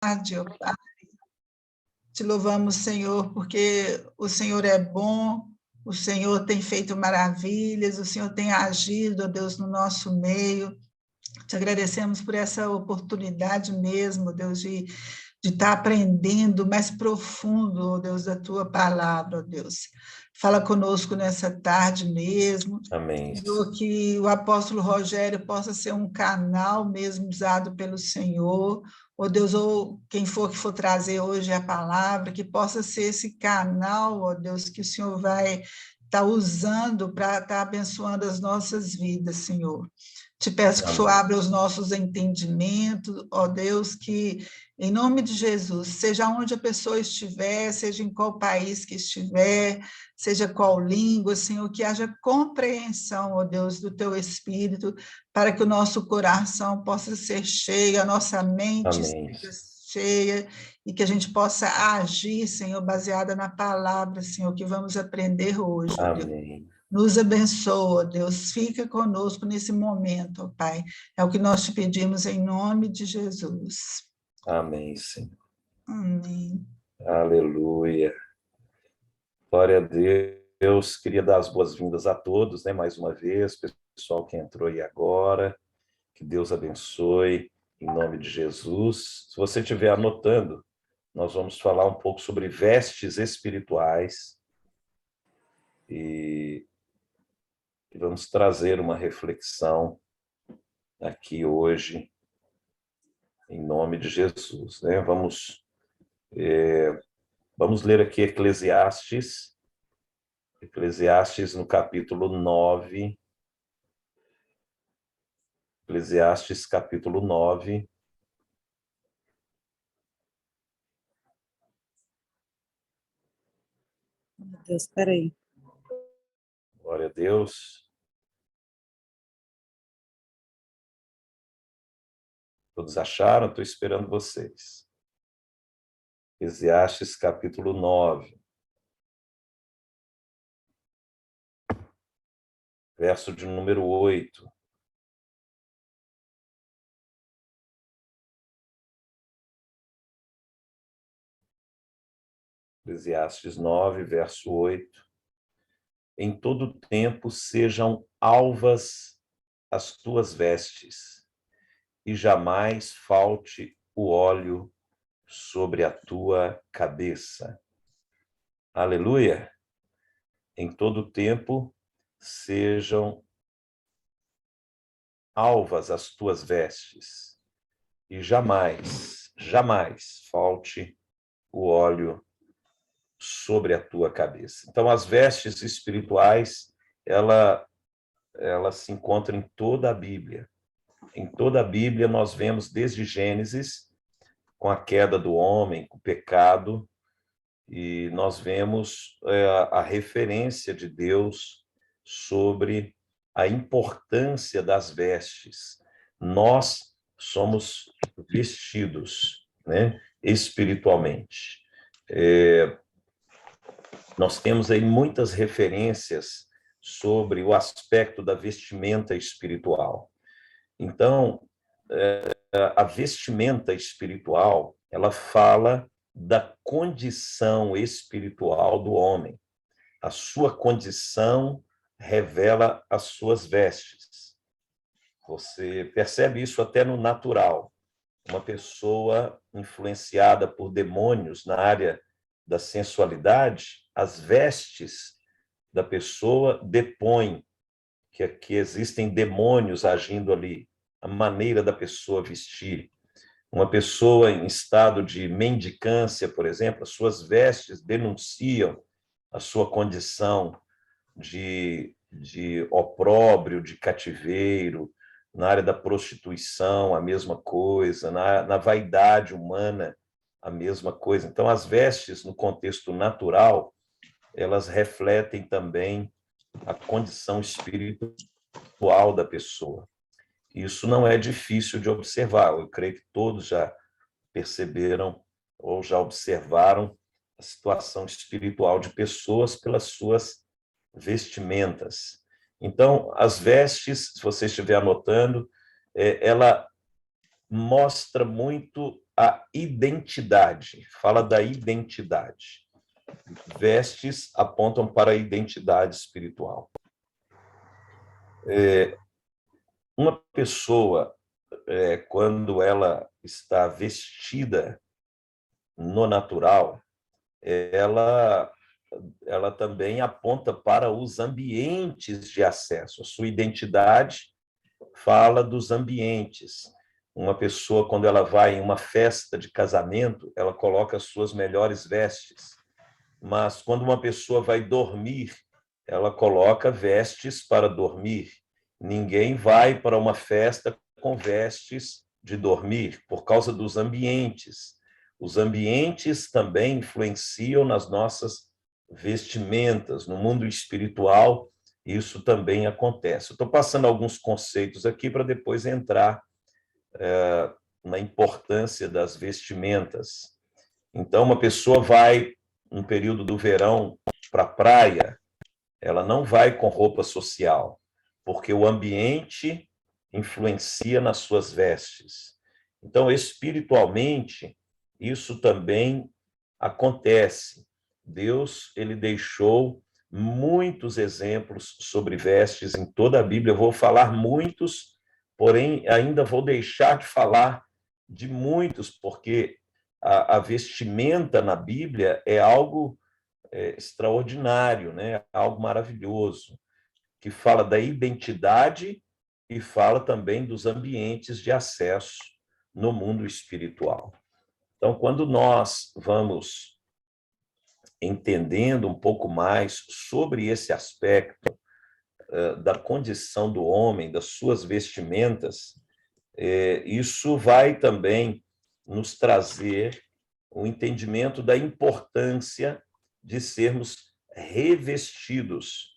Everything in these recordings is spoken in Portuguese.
tarde, ó Pai. Te louvamos, Senhor, porque o Senhor é bom, o Senhor tem feito maravilhas, o Senhor tem agido, ó Deus, no nosso meio. Te agradecemos por essa oportunidade mesmo, Deus, de estar aprendendo mais profundo, ó Deus, da Tua palavra, ó Deus. Fala conosco nessa tarde mesmo. Amém. Senhor, que o apóstolo Rogério possa ser um canal mesmo usado pelo Senhor, ó Deus, ou quem for que for trazer hoje a palavra, que possa ser esse canal, ó Deus, que o Senhor vai estar usando para estar abençoando as nossas vidas, Senhor. Te peço que o Senhor abra os nossos entendimentos, ó Deus, que, em nome de Jesus, seja onde a pessoa estiver, seja em qual país que estiver, seja qual língua, Senhor, que haja compreensão, ó Deus, do Teu Espírito, para que o nosso coração possa ser cheio, a nossa mente Amém. seja cheia, e que a gente possa agir, Senhor, baseada na palavra, Senhor, que vamos aprender hoje, ó Deus. Amém. Nos abençoa, Deus, fica conosco nesse momento, ó Pai. É o que nós te pedimos em nome de Jesus. Amém, Senhor. Amém. Aleluia. Glória a Deus. Queria dar as boas-vindas a todos, né, mais uma vez, pessoal que entrou aí agora. Que Deus abençoe, em nome de Jesus. Se você estiver anotando, nós vamos falar um pouco sobre vestes espirituais e vamos trazer uma reflexão aqui hoje, em nome de Jesus, né? Vamos ler aqui Eclesiastes no capítulo 9. Eclesiastes, capítulo 9. Meu Deus, espera aí. Glória a Deus. Todos acharam? Estou esperando vocês. Eclesiastes, capítulo 9. Verso de número 8. Eclesiastes 9, verso 8. Em todo tempo sejam alvas as tuas vestes, e jamais falte o óleo sobre a tua cabeça. Aleluia! Em todo tempo sejam alvas as tuas vestes, e jamais, jamais falte o óleo sobre a tua cabeça. Então, as vestes espirituais, ela se encontra em toda a Bíblia. Em toda a Bíblia nós vemos desde Gênesis, com a queda do homem, com o pecado, e nós vemos a referência de Deus sobre a importância das vestes. Nós somos vestidos, né, espiritualmente. Nós temos aí muitas referências sobre o aspecto da vestimenta espiritual. Então, a vestimenta espiritual, ela fala da condição espiritual do homem. A sua condição revela as suas vestes. Você percebe isso até no natural. Uma pessoa influenciada por demônios na área da sensualidade, as vestes da pessoa depõem que existem demônios agindo ali, a maneira da pessoa vestir. Uma pessoa em estado de mendicância, por exemplo, as suas vestes denunciam a sua condição de opróbrio, de cativeiro. Na área da prostituição, a mesma coisa. Na vaidade humana, a mesma coisa. Então, as vestes, no contexto natural, elas refletem também a condição espiritual da pessoa. Isso não é difícil de observar. Eu creio que todos já perceberam ou já observaram a situação espiritual de pessoas pelas suas vestimentas. Então, as vestes, se você estiver anotando, ela mostra muito a identidade, fala da identidade. Vestes apontam para a identidade espiritual. Uma pessoa, quando ela está vestida no natural, ela também aponta para os ambientes de acesso. A sua identidade fala dos ambientes. Uma pessoa, quando ela vai em uma festa de casamento, ela coloca as suas melhores vestes. Mas quando uma pessoa vai dormir, ela coloca vestes para dormir. Ninguém vai para uma festa com vestes de dormir, por causa dos ambientes. Os ambientes também influenciam nas nossas vestimentas. No mundo espiritual, isso também acontece. Estou passando alguns conceitos aqui para depois entrar na importância das vestimentas. Então, uma pessoa vai, no período do verão, para a praia, ela não vai com roupa social, porque o ambiente influencia nas suas vestes. Então, espiritualmente, isso também acontece. Deus, ele deixou muitos exemplos sobre vestes em toda a Bíblia. Eu vou falar muitos, porém, ainda vou deixar de falar de muitos, porque a vestimenta na Bíblia é algo extraordinário, né? Algo maravilhoso, que fala da identidade e fala também dos ambientes de acesso no mundo espiritual. Então, quando nós vamos entendendo um pouco mais sobre esse aspecto da condição do homem, das suas vestimentas, isso vai também nos trazer o entendimento da importância de sermos revestidos,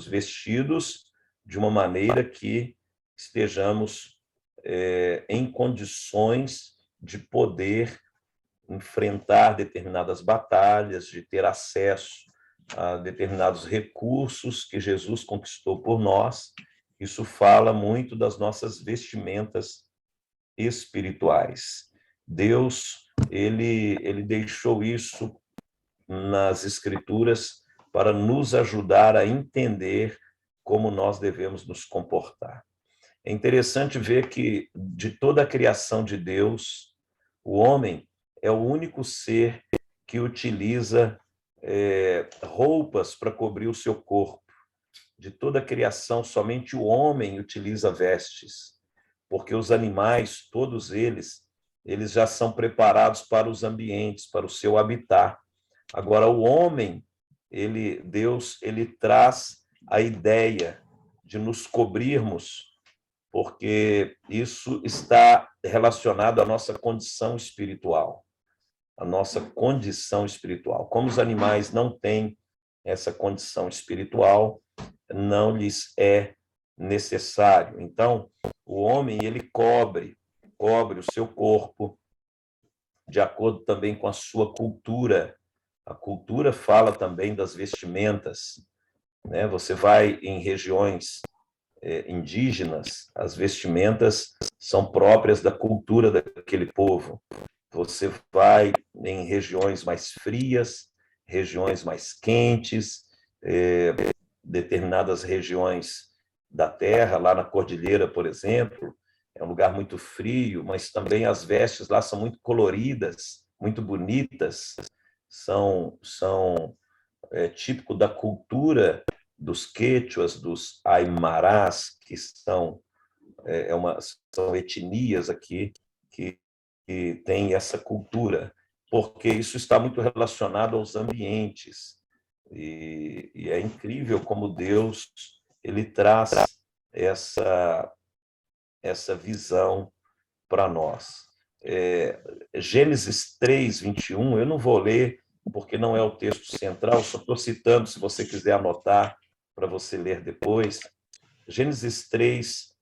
vestidos de uma maneira que estejamos em condições de poder enfrentar determinadas batalhas, de ter acesso a determinados recursos que Jesus conquistou por nós. Isso fala muito das nossas vestimentas espirituais. Deus, ele deixou isso nas Escrituras para nos ajudar a entender como nós devemos nos comportar. É interessante ver que, de toda a criação de Deus, o homem é o único ser que utiliza roupas para cobrir o seu corpo. De toda a criação, somente o homem utiliza vestes, porque os animais, todos eles já são preparados para os ambientes, para o seu habitat. Agora, o homem, Deus, ele traz a ideia de nos cobrirmos, porque isso está relacionado à nossa condição espiritual. A nossa condição espiritual. Como os animais não têm essa condição espiritual, não lhes é necessário. Então, o homem, ele cobre o seu corpo de acordo também com a sua cultura. A cultura fala também das vestimentas, né? Você vai em regiões indígenas, as vestimentas são próprias da cultura daquele povo. Você vai em regiões mais frias, regiões mais quentes, determinadas regiões da Terra, lá na Cordilheira, por exemplo, é um lugar muito frio, mas também as vestes lá são muito coloridas, muito bonitas, são típico da cultura dos quechuas, dos aimarás, que são etnias aqui que têm essa cultura, porque isso está muito relacionado aos ambientes. E é incrível como Deus ele traz essa visão para nós. Gênesis 3, 21, eu não vou ler, porque não é o texto central, só estou citando, se você quiser anotar, para você ler depois. Gênesis 3,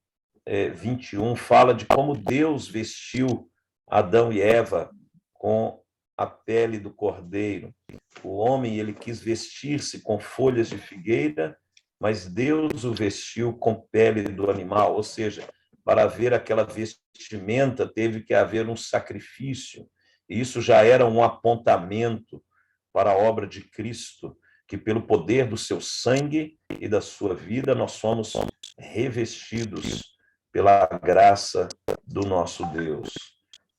21, fala de como Deus vestiu Adão e Eva com a pele do cordeiro. O homem, ele quis vestir-se com folhas de figueira, mas Deus o vestiu com pele do animal, ou seja, para haver aquela vestimenta, teve que haver um sacrifício. E isso já era um apontamento para a obra de Cristo, que pelo poder do seu sangue e da sua vida, nós somos revestidos pela graça do nosso Deus.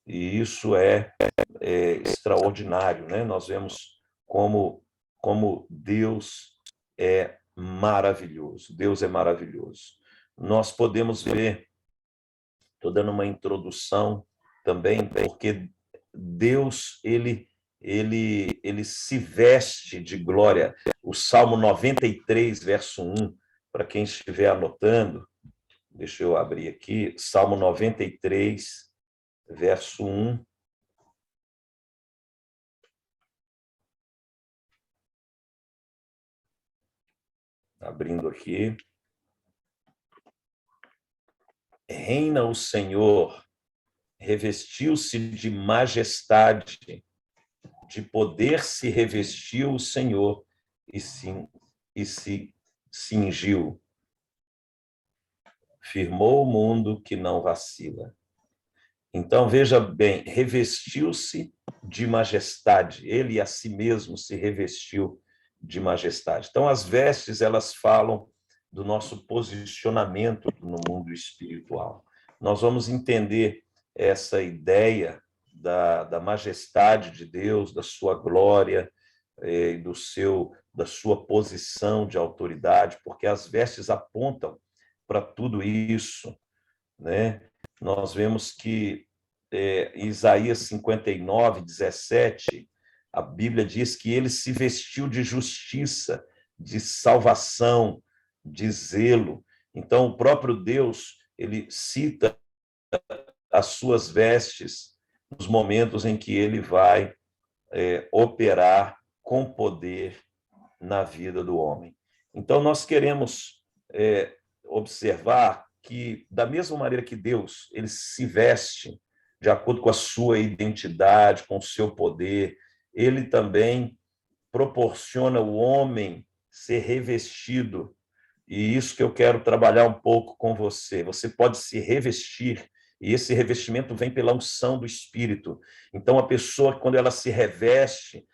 E isso é extraordinário, né? Nós vemos como Deus é maravilhoso. Deus é maravilhoso. Nós podemos ver, estou dando uma introdução também, porque Deus, ele se veste de glória. O Salmo 93, verso 1, para quem estiver anotando, deixa eu abrir aqui, Salmo 93, verso 1. Abrindo aqui. Reina o Senhor, revestiu-se de majestade, de poder se revestiu o Senhor e se cingiu. Firmou o mundo que não vacila. Então, veja bem, revestiu-se de majestade. Ele a si mesmo se revestiu de majestade. Então, as vestes, elas falam do nosso posicionamento no mundo espiritual. Nós vamos entender essa ideia da majestade de Deus, da sua glória, da sua posição de autoridade, porque as vestes apontam para tudo isso, né? Nós vemos que em Isaías 59, 17, a Bíblia diz que ele se vestiu de justiça, de salvação, de zelo. Então, o próprio Deus, ele cita as suas vestes nos momentos em que ele vai operar com poder na vida do homem. Então, nós queremos observar que, da mesma maneira que Deus, ele se veste de acordo com a sua identidade, com o seu poder, ele também proporciona ao homem ser revestido. E isso que eu quero trabalhar um pouco com você. Você pode se revestir, e esse revestimento vem pela unção do Espírito. Então, a pessoa, quando ela se reveste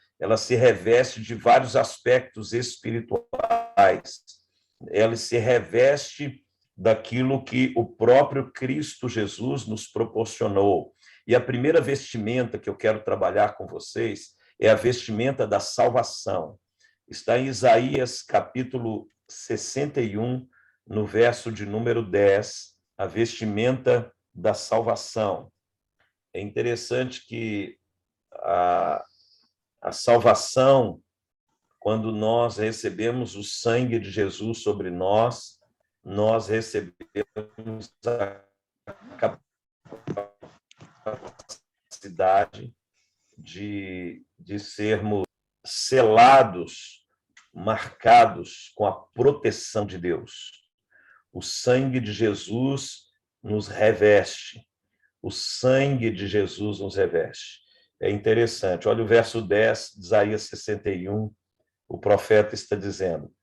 de vários aspectos espirituais. Ela se reveste daquilo que o próprio Cristo Jesus nos proporcionou. E a primeira vestimenta que eu quero trabalhar com vocês é a vestimenta da salvação. Está em Isaías, capítulo 61, no verso de número 10, a vestimenta da salvação. É interessante que a salvação, quando nós recebemos o sangue de Jesus sobre nós, nós recebemos a capacidade de sermos selados, marcados com a proteção de Deus. O sangue de Jesus nos reveste. O sangue de Jesus nos reveste. É interessante. Olha o verso 10 de Isaías 61. O profeta está dizendo: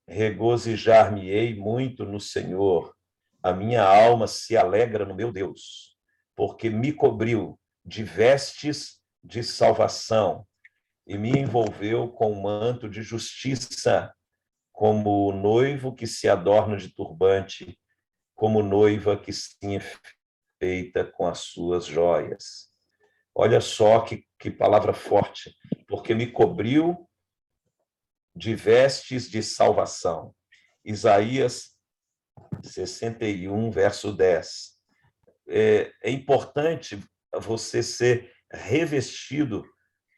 regozijar-me-ei muito no Senhor, a minha alma se alegra no meu Deus, porque me cobriu de vestes de salvação e me envolveu com um manto de justiça, como o noivo que se adorna de turbante, como noiva que se enfeita com as suas joias. Olha só que palavra forte, porque me cobriu de vestes de salvação. Isaías 61, verso 10. É importante você ser revestido,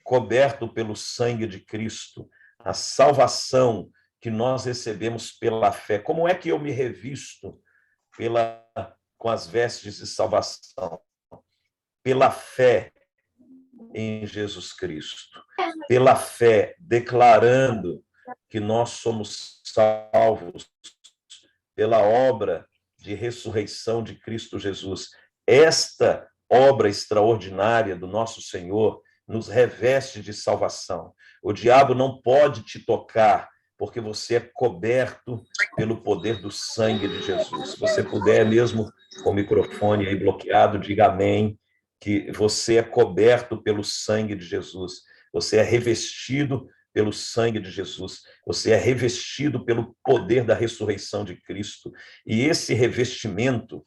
coberto pelo sangue de Cristo, a salvação que nós recebemos pela fé. Como é que eu me revisto com as vestes de salvação? Pela fé em Jesus Cristo, pela fé, declarando que nós somos salvos pela obra de ressurreição de Cristo Jesus. Esta obra extraordinária do nosso Senhor nos reveste de salvação. O diabo não pode te tocar, porque você é coberto pelo poder do sangue de Jesus. Se você puder, mesmo com o microfone aí bloqueado, diga amém, que você é coberto pelo sangue de Jesus. Você é revestido pelo sangue de Jesus. Você é revestido pelo poder da ressurreição de Cristo. E esse revestimento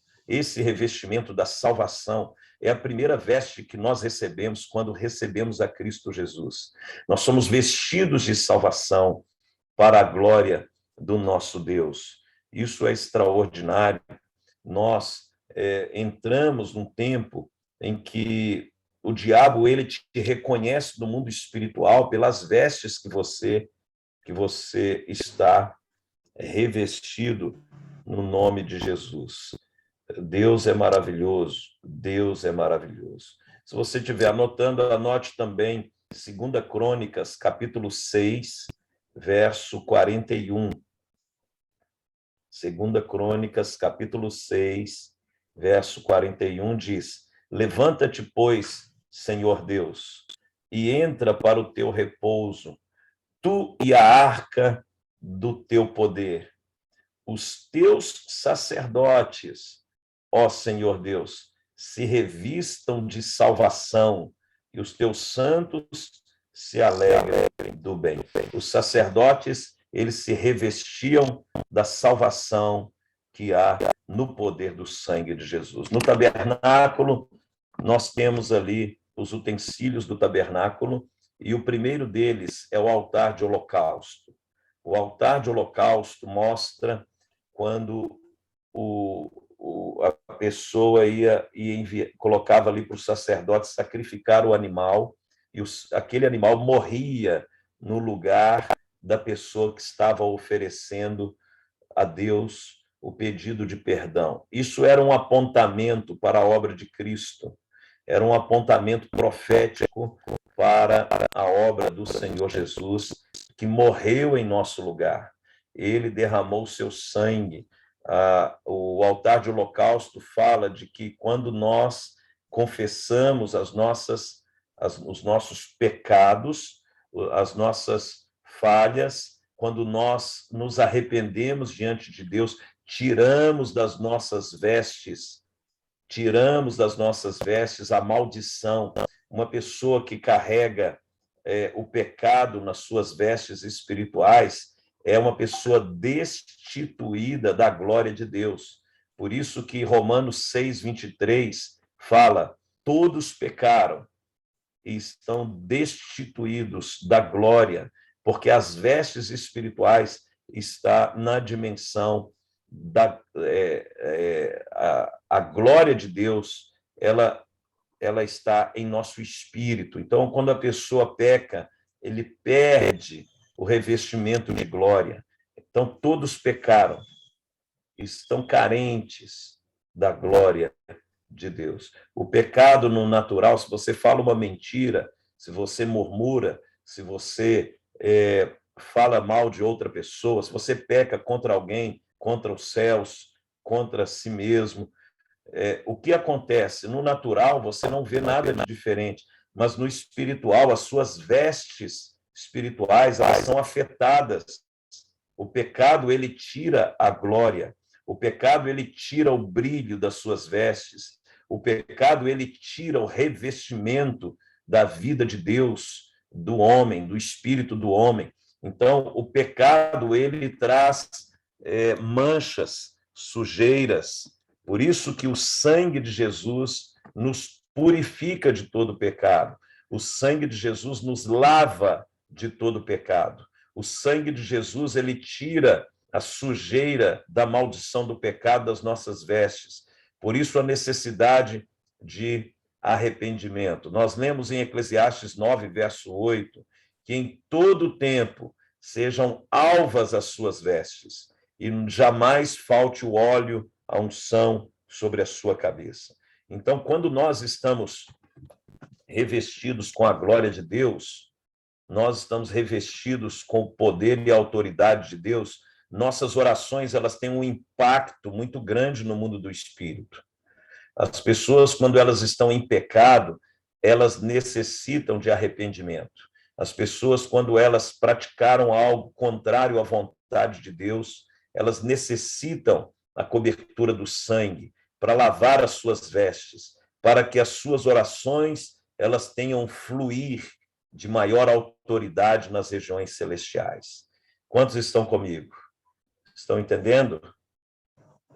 da salvação, é a primeira veste que nós recebemos quando recebemos a Cristo Jesus. Nós somos vestidos de salvação para a glória do nosso Deus. Isso é extraordinário. Nós entramos num tempo em que o diabo ele te reconhece no mundo espiritual pelas vestes que você está revestido no nome de Jesus. Deus é maravilhoso, Deus é maravilhoso. Se você estiver anotando, anote também 2 Crônicas, capítulo 6, verso 41. 2 Crônicas, capítulo 6, verso 41, diz: Levanta-te, pois, Senhor Deus, e entra para o teu repouso, tu e a arca do teu poder. Os teus sacerdotes, ó Senhor Deus, se revistam de salvação, e os teus santos se alegrem do bem. Os sacerdotes, eles se revestiam da salvação que há no poder do sangue de Jesus. No tabernáculo, nós temos ali os utensílios do tabernáculo, e o primeiro deles é o altar de holocausto. O altar de holocausto mostra quando a pessoa colocava ali para o sacerdote sacrificar o animal, e aquele animal morria no lugar da pessoa que estava oferecendo a Deus o pedido de perdão. Isso era um apontamento para a obra de Cristo, era um apontamento profético para a obra do Senhor Jesus, que morreu em nosso lugar. Ele derramou seu sangue. O altar de holocausto fala de que quando nós confessamos os nossos pecados, as nossas falhas, quando nós nos arrependemos diante de Deus, tiramos das nossas vestes a maldição. Uma pessoa que carrega o pecado nas suas vestes espirituais é uma pessoa destituída da glória de Deus. Por isso que Romanos 6:23 fala: todos pecaram e estão destituídos da glória, porque as vestes espirituais estão na dimensão a glória de Deus, ela está em nosso espírito. Então, quando a pessoa peca, ele perde o revestimento de glória. Então, todos pecaram, estão carentes da glória de Deus. O pecado no natural, se você fala uma mentira, se você murmura, se você fala mal de outra pessoa, se você peca contra alguém, contra os céus, contra si mesmo, o que acontece? No natural, você não vê nada de diferente, mas no espiritual, as suas vestes espirituais, elas são afetadas. O pecado, ele tira a glória. O pecado, ele tira o brilho das suas vestes. O pecado, ele tira o revestimento da vida de Deus, do homem, do espírito do homem. Então, o pecado, ele traz manchas, sujeiras. Por isso que o sangue de Jesus nos purifica de todo pecado. O sangue de Jesus nos lava de todo pecado. O sangue de Jesus, ele tira a sujeira da maldição do pecado das nossas vestes. Por isso a necessidade de arrependimento. Nós lemos em Eclesiastes 9, verso 8, que em todo tempo sejam alvas as suas vestes, e jamais falte o óleo, a unção sobre a sua cabeça. Então, quando nós estamos revestidos com a glória de Deus, nós estamos revestidos com o poder e a autoridade de Deus, nossas orações, elas têm um impacto muito grande no mundo do espírito. As pessoas, quando elas estão em pecado, elas necessitam de arrependimento. As pessoas, quando elas praticaram algo contrário à vontade de Deus, elas necessitam a cobertura do sangue para lavar as suas vestes, para que as suas orações elas tenham fluir de maior autoridade nas regiões celestiais. Quantos estão comigo? Estão entendendo?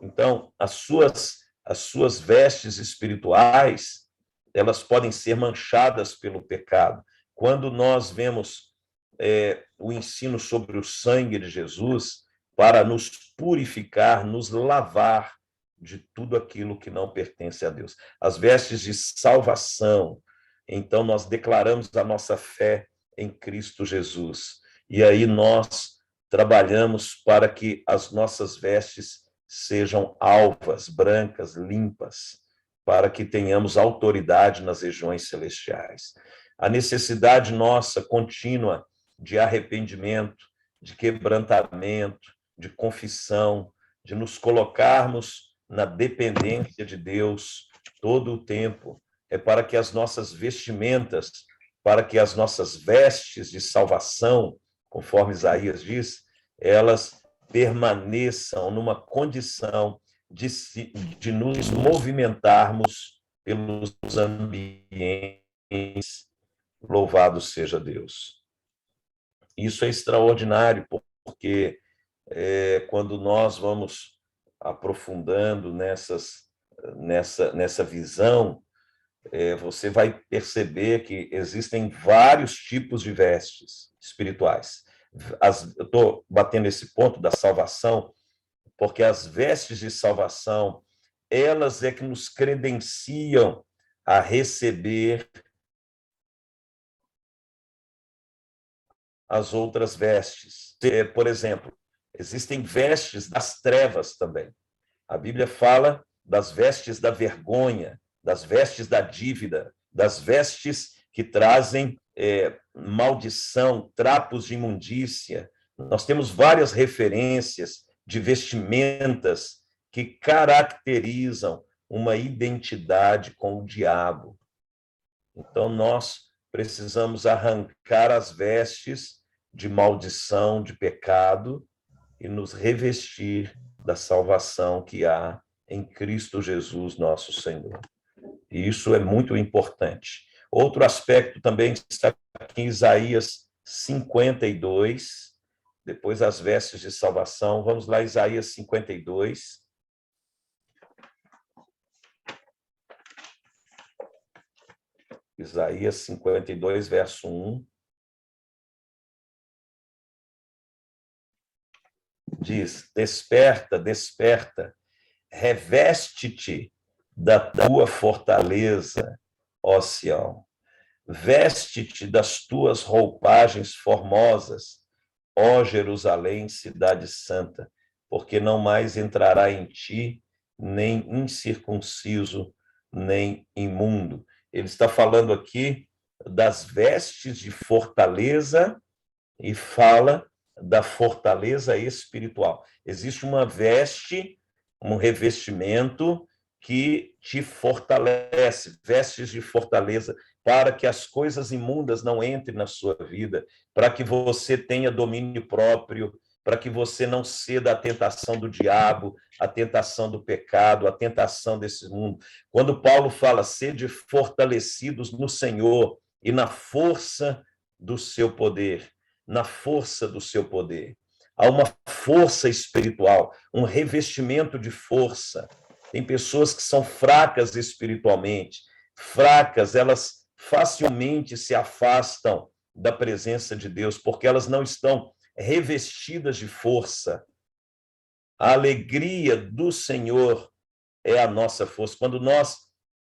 Então, as suas vestes espirituais, elas podem ser manchadas pelo pecado. Quando nós vemos o ensino sobre o sangue de Jesus para nos purificar, nos lavar de tudo aquilo que não pertence a Deus. As vestes de salvação. Então, nós declaramos a nossa fé em Cristo Jesus. E aí nós trabalhamos para que as nossas vestes sejam alvas, brancas, limpas, para que tenhamos autoridade nas regiões celestiais. A necessidade nossa contínua de arrependimento, de quebrantamento, de confissão, de nos colocarmos na dependência de Deus todo o tempo, é para que as nossas vestimentas, para que as nossas vestes de salvação, conforme Isaías diz, elas permaneçam numa condição de nos movimentarmos pelos ambientes. Louvado seja Deus. Isso é extraordinário, porque quando nós vamos aprofundando nessa visão, você vai perceber que existem vários tipos de vestes espirituais. Eu estou batendo esse ponto da salvação, porque as vestes de salvação, elas é que nos credenciam a receber as outras vestes. Por exemplo, existem vestes das trevas também. A Bíblia fala das vestes da vergonha, das vestes da dívida, das vestes que trazem maldição, trapos de imundícia. Nós temos várias referências de vestimentas que caracterizam uma identidade com o diabo. Então, nós precisamos arrancar as vestes de maldição, de pecado, e nos revestir da salvação que há em Cristo Jesus, nosso Senhor. E isso é muito importante. Outro aspecto também está aqui em Isaías 52, depois as vestes de salvação. Vamos lá, Isaías 52. Isaías 52, verso 1. Diz: desperta, desperta, reveste-te da tua fortaleza, ó Sião. Veste-te das tuas roupagens formosas, ó Jerusalém, cidade santa, porque não mais entrará em ti nem incircunciso, nem imundo. Ele está falando aqui das vestes de fortaleza e fala da fortaleza espiritual. Existe uma veste, um revestimento que te fortalece, vestes de fortaleza, para que as coisas imundas não entrem na sua vida, para que você tenha domínio próprio, para que você não ceda à tentação do diabo, à tentação do pecado, à tentação desse mundo. Quando Paulo fala, sede fortalecidos no Senhor e na força do seu poder, na força do seu poder. Há uma força espiritual, um revestimento de força. Tem pessoas que são fracas espiritualmente, fracas, elas facilmente se afastam da presença de Deus, porque elas não estão revestidas de força. A alegria do Senhor é a nossa força. Quando nós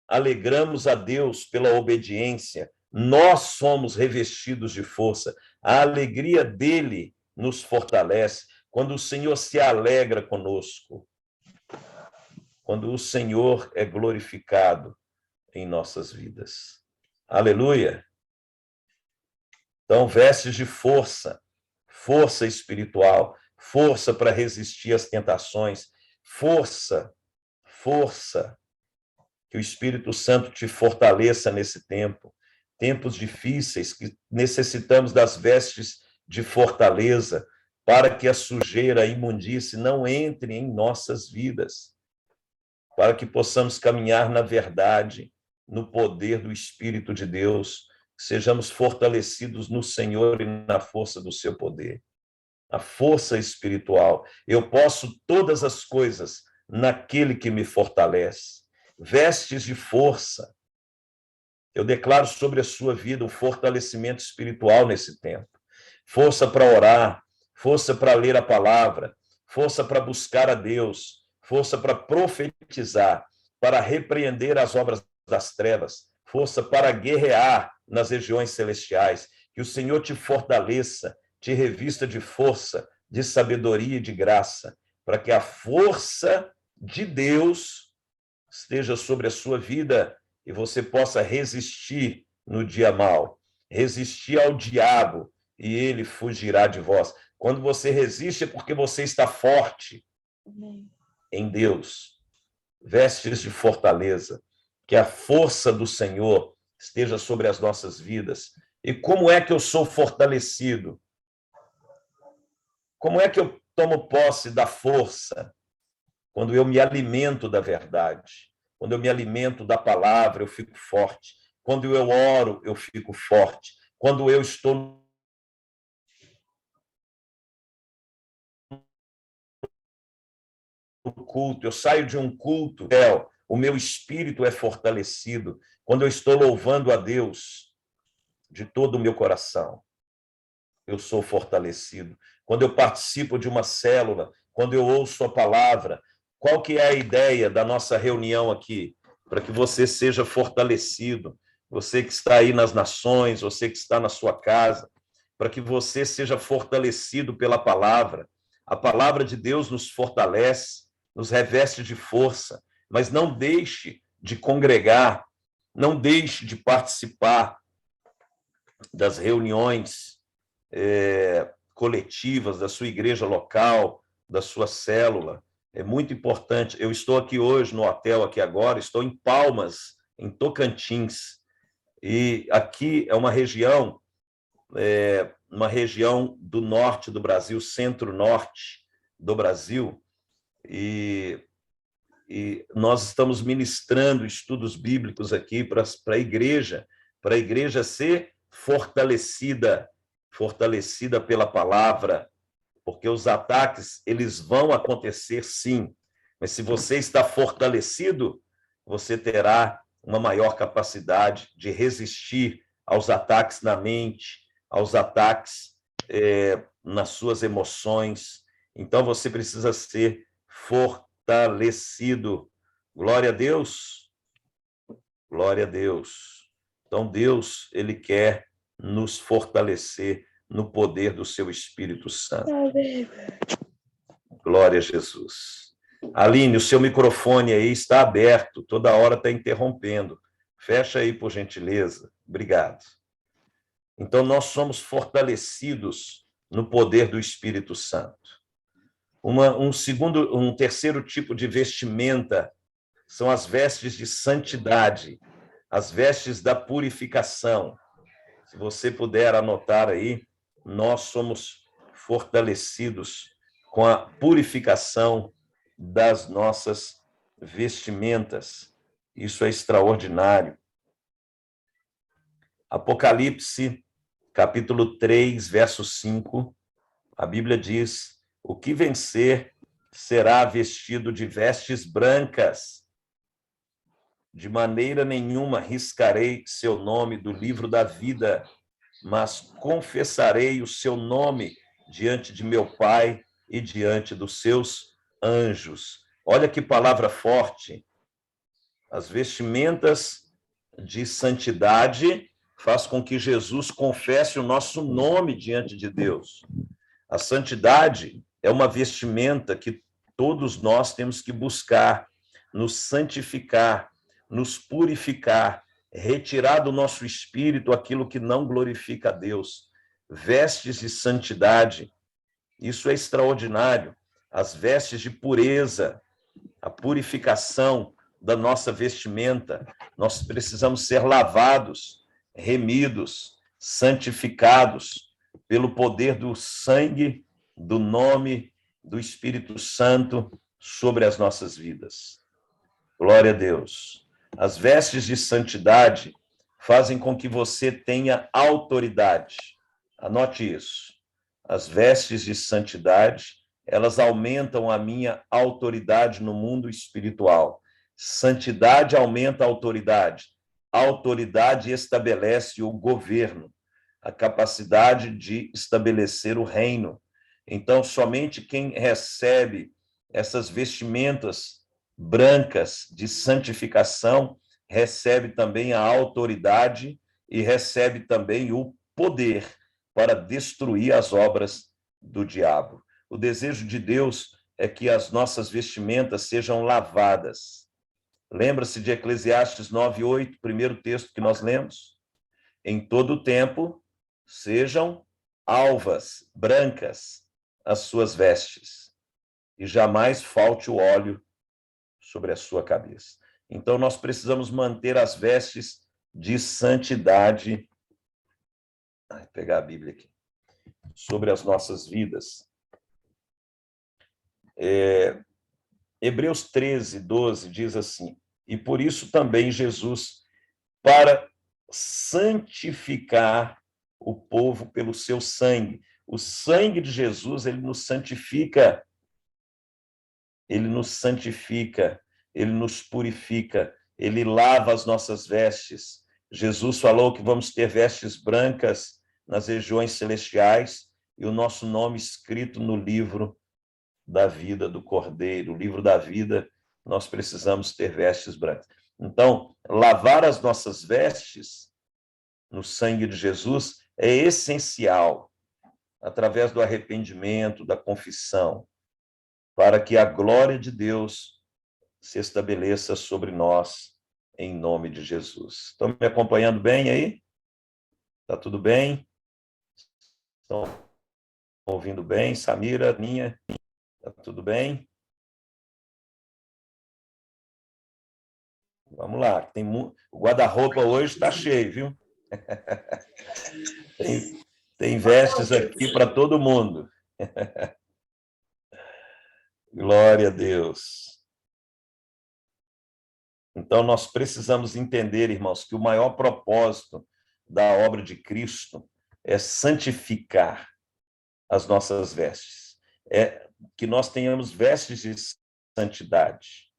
alegramos a Deus pela obediência, nós somos revestidos de força. A alegria dele nos fortalece. Quando o Senhor se alegra conosco, quando o Senhor é glorificado em nossas vidas. Aleluia! Então, vestes de força, força espiritual, força para resistir às tentações, força, que o Espírito Santo te fortaleça nesse tempo, tempos difíceis, que necessitamos das vestes de fortaleza, para que a sujeira, a imundície não entre em nossas vidas, para que possamos caminhar na verdade, no poder do Espírito de Deus, sejamos fortalecidos no Senhor e na força do seu poder. A força espiritual. Eu posso todas as coisas naquele que me fortalece. Vestes de força. Eu declaro sobre a sua vida o fortalecimento espiritual nesse tempo. Força para orar, força para ler a palavra, força para buscar a Deus, força para profetizar, para repreender as obras das trevas, força para guerrear nas regiões celestiais. Que o Senhor te fortaleça, te revista de força, de sabedoria e de graça, para que a força de Deus esteja sobre a sua vida e você possa resistir no dia mau, resistir ao diabo e ele fugirá de vós. Quando você resiste é porque você está forte em Deus. Vestes de fortaleza, que a força do Senhor esteja sobre as nossas vidas. E como é que eu sou fortalecido? Como é que eu tomo posse da força? Quando eu me alimento da verdade. Quando eu me alimento da palavra, eu fico forte. Quando eu oro, eu fico forte. Quando eu estou no culto, eu saio de um culto, o meu espírito é fortalecido. Quando eu estou louvando a Deus de todo o meu coração, eu sou fortalecido. Quando eu participo de uma célula, quando eu ouço a palavra, qual que é a ideia da nossa reunião aqui? Para que você seja fortalecido, você que está aí nas nações, você que está na sua casa, para que você seja fortalecido pela palavra. A palavra de Deus nos fortalece, nos reveste de força, mas não deixe de congregar, não deixe de participar das reuniões coletivas da sua igreja local, da sua célula. É muito importante. Eu estou aqui hoje no hotel, aqui agora, estou em Palmas, em Tocantins, e aqui é uma região do norte do Brasil, centro-norte do Brasil, e nós estamos ministrando estudos bíblicos aqui para a igreja ser fortalecida pela palavra, porque os ataques, eles vão acontecer sim, mas se você está fortalecido, você terá uma maior capacidade de resistir aos ataques na mente, aos ataques nas suas emoções. Então, você precisa ser fortalecido. Glória a Deus. Glória a Deus. Então, Deus, ele quer nos fortalecer no poder do seu Espírito Santo. Glória a Jesus. Aline, o seu microfone aí está aberto, toda hora está interrompendo. Fecha aí, por gentileza. Obrigado. Então, nós somos fortalecidos no poder do Espírito Santo. Um terceiro tipo de vestimenta são as vestes de santidade, as vestes da purificação. Se você puder anotar aí, nós somos fortalecidos com a purificação das nossas vestimentas. Isso é extraordinário. Apocalipse, capítulo 3, verso 5, a Bíblia diz: o que vencer será vestido de vestes brancas. De maneira nenhuma riscarei seu nome do livro da vida, mas confessarei o seu nome diante de meu Pai e diante dos seus anjos. Olha que palavra forte. As vestimentas de santidade faz com que Jesus confesse o nosso nome diante de Deus. A santidade é uma vestimenta que todos nós temos que buscar, nos santificar, nos purificar, retirar do nosso espírito aquilo que não glorifica a Deus. Vestes de santidade, isso é extraordinário. As vestes de pureza, a purificação da nossa vestimenta. Nós precisamos ser lavados remidos, santificados pelo poder do sangue, do nome do Espírito Santo sobre as nossas vidas. Glória a Deus. As vestes de santidade fazem com que você tenha autoridade. Anote isso. As vestes de santidade, elas aumentam a minha autoridade no mundo espiritual. Santidade aumenta a autoridade. A autoridade estabelece o governo, a capacidade de estabelecer o reino. Então, somente quem recebe essas vestimentas brancas de santificação recebe também a autoridade e recebe também o poder para destruir as obras do diabo. O desejo de Deus é que as nossas vestimentas sejam lavadas. Lembra-se de Eclesiastes 9:8, primeiro texto que nós lemos? Em todo o tempo sejam alvas, brancas, as suas vestes, e jamais falte o óleo sobre a sua cabeça. Então, nós precisamos manter as vestes de santidade. Vou pegar a Bíblia aqui. Sobre as nossas vidas. Hebreus 13:12 diz assim: e por isso também Jesus, para santificar o povo pelo seu sangue. O sangue de Jesus, ele nos santifica, ele nos purifica, ele lava as nossas vestes. Jesus falou que vamos ter vestes brancas nas regiões celestiais e o nosso nome escrito no livro da vida do Cordeiro, o livro da vida, nós precisamos ter vestes brancas. Então, lavar as nossas vestes no sangue de Jesus é essencial, através do arrependimento, da confissão, para que a glória de Deus se estabeleça sobre nós, em nome de Jesus. Estão me acompanhando bem aí? Está tudo bem? Estão ouvindo bem? Samira, Ninha, está tudo bem? Vamos lá. O guarda-roupa hoje está cheio, viu? Tem vestes aqui para todo mundo. Glória a Deus. Então, nós precisamos entender, irmãos, que o maior propósito da obra de Cristo é santificar as nossas vestes. É que nós tenhamos vestes de santidade,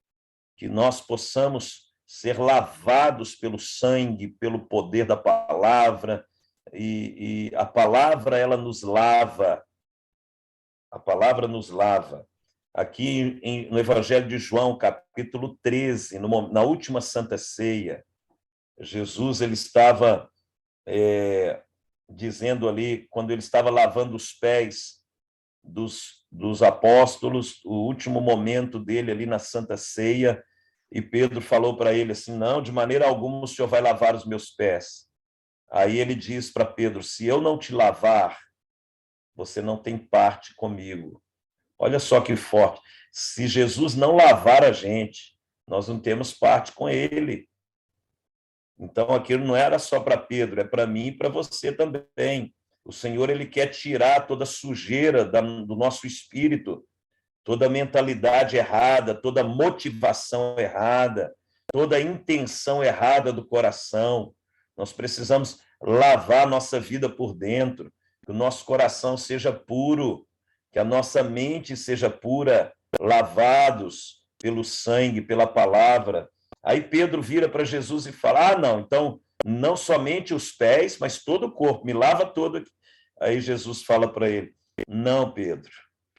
que nós possamos ser lavados pelo sangue, pelo poder da palavra, e a palavra, ela nos lava. A palavra nos lava. Aqui no Evangelho de João, capítulo 13, na última Santa Ceia, Jesus ele estava dizendo ali, quando ele estava lavando os pés dos apóstolos, o último momento dele ali na Santa Ceia, e Pedro falou para ele assim, não, de maneira alguma o Senhor vai lavar os meus pés. Aí ele diz para Pedro, se eu não te lavar, você não tem parte comigo. Olha só que forte. Se Jesus não lavar a gente, nós não temos parte com ele. Então, aquilo não era só para Pedro, é para mim e para você também. O Senhor, ele quer tirar toda a sujeira do nosso espírito, toda a mentalidade errada, toda a motivação errada, toda a intenção errada do coração. Nós precisamos lavar nossa vida por dentro, que o nosso coração seja puro, que a nossa mente seja pura, lavados pelo sangue, pela palavra. Aí Pedro vira para Jesus e fala, não, então, não somente os pés, mas todo o corpo, me lava todo. Aí Jesus fala para ele, não, Pedro,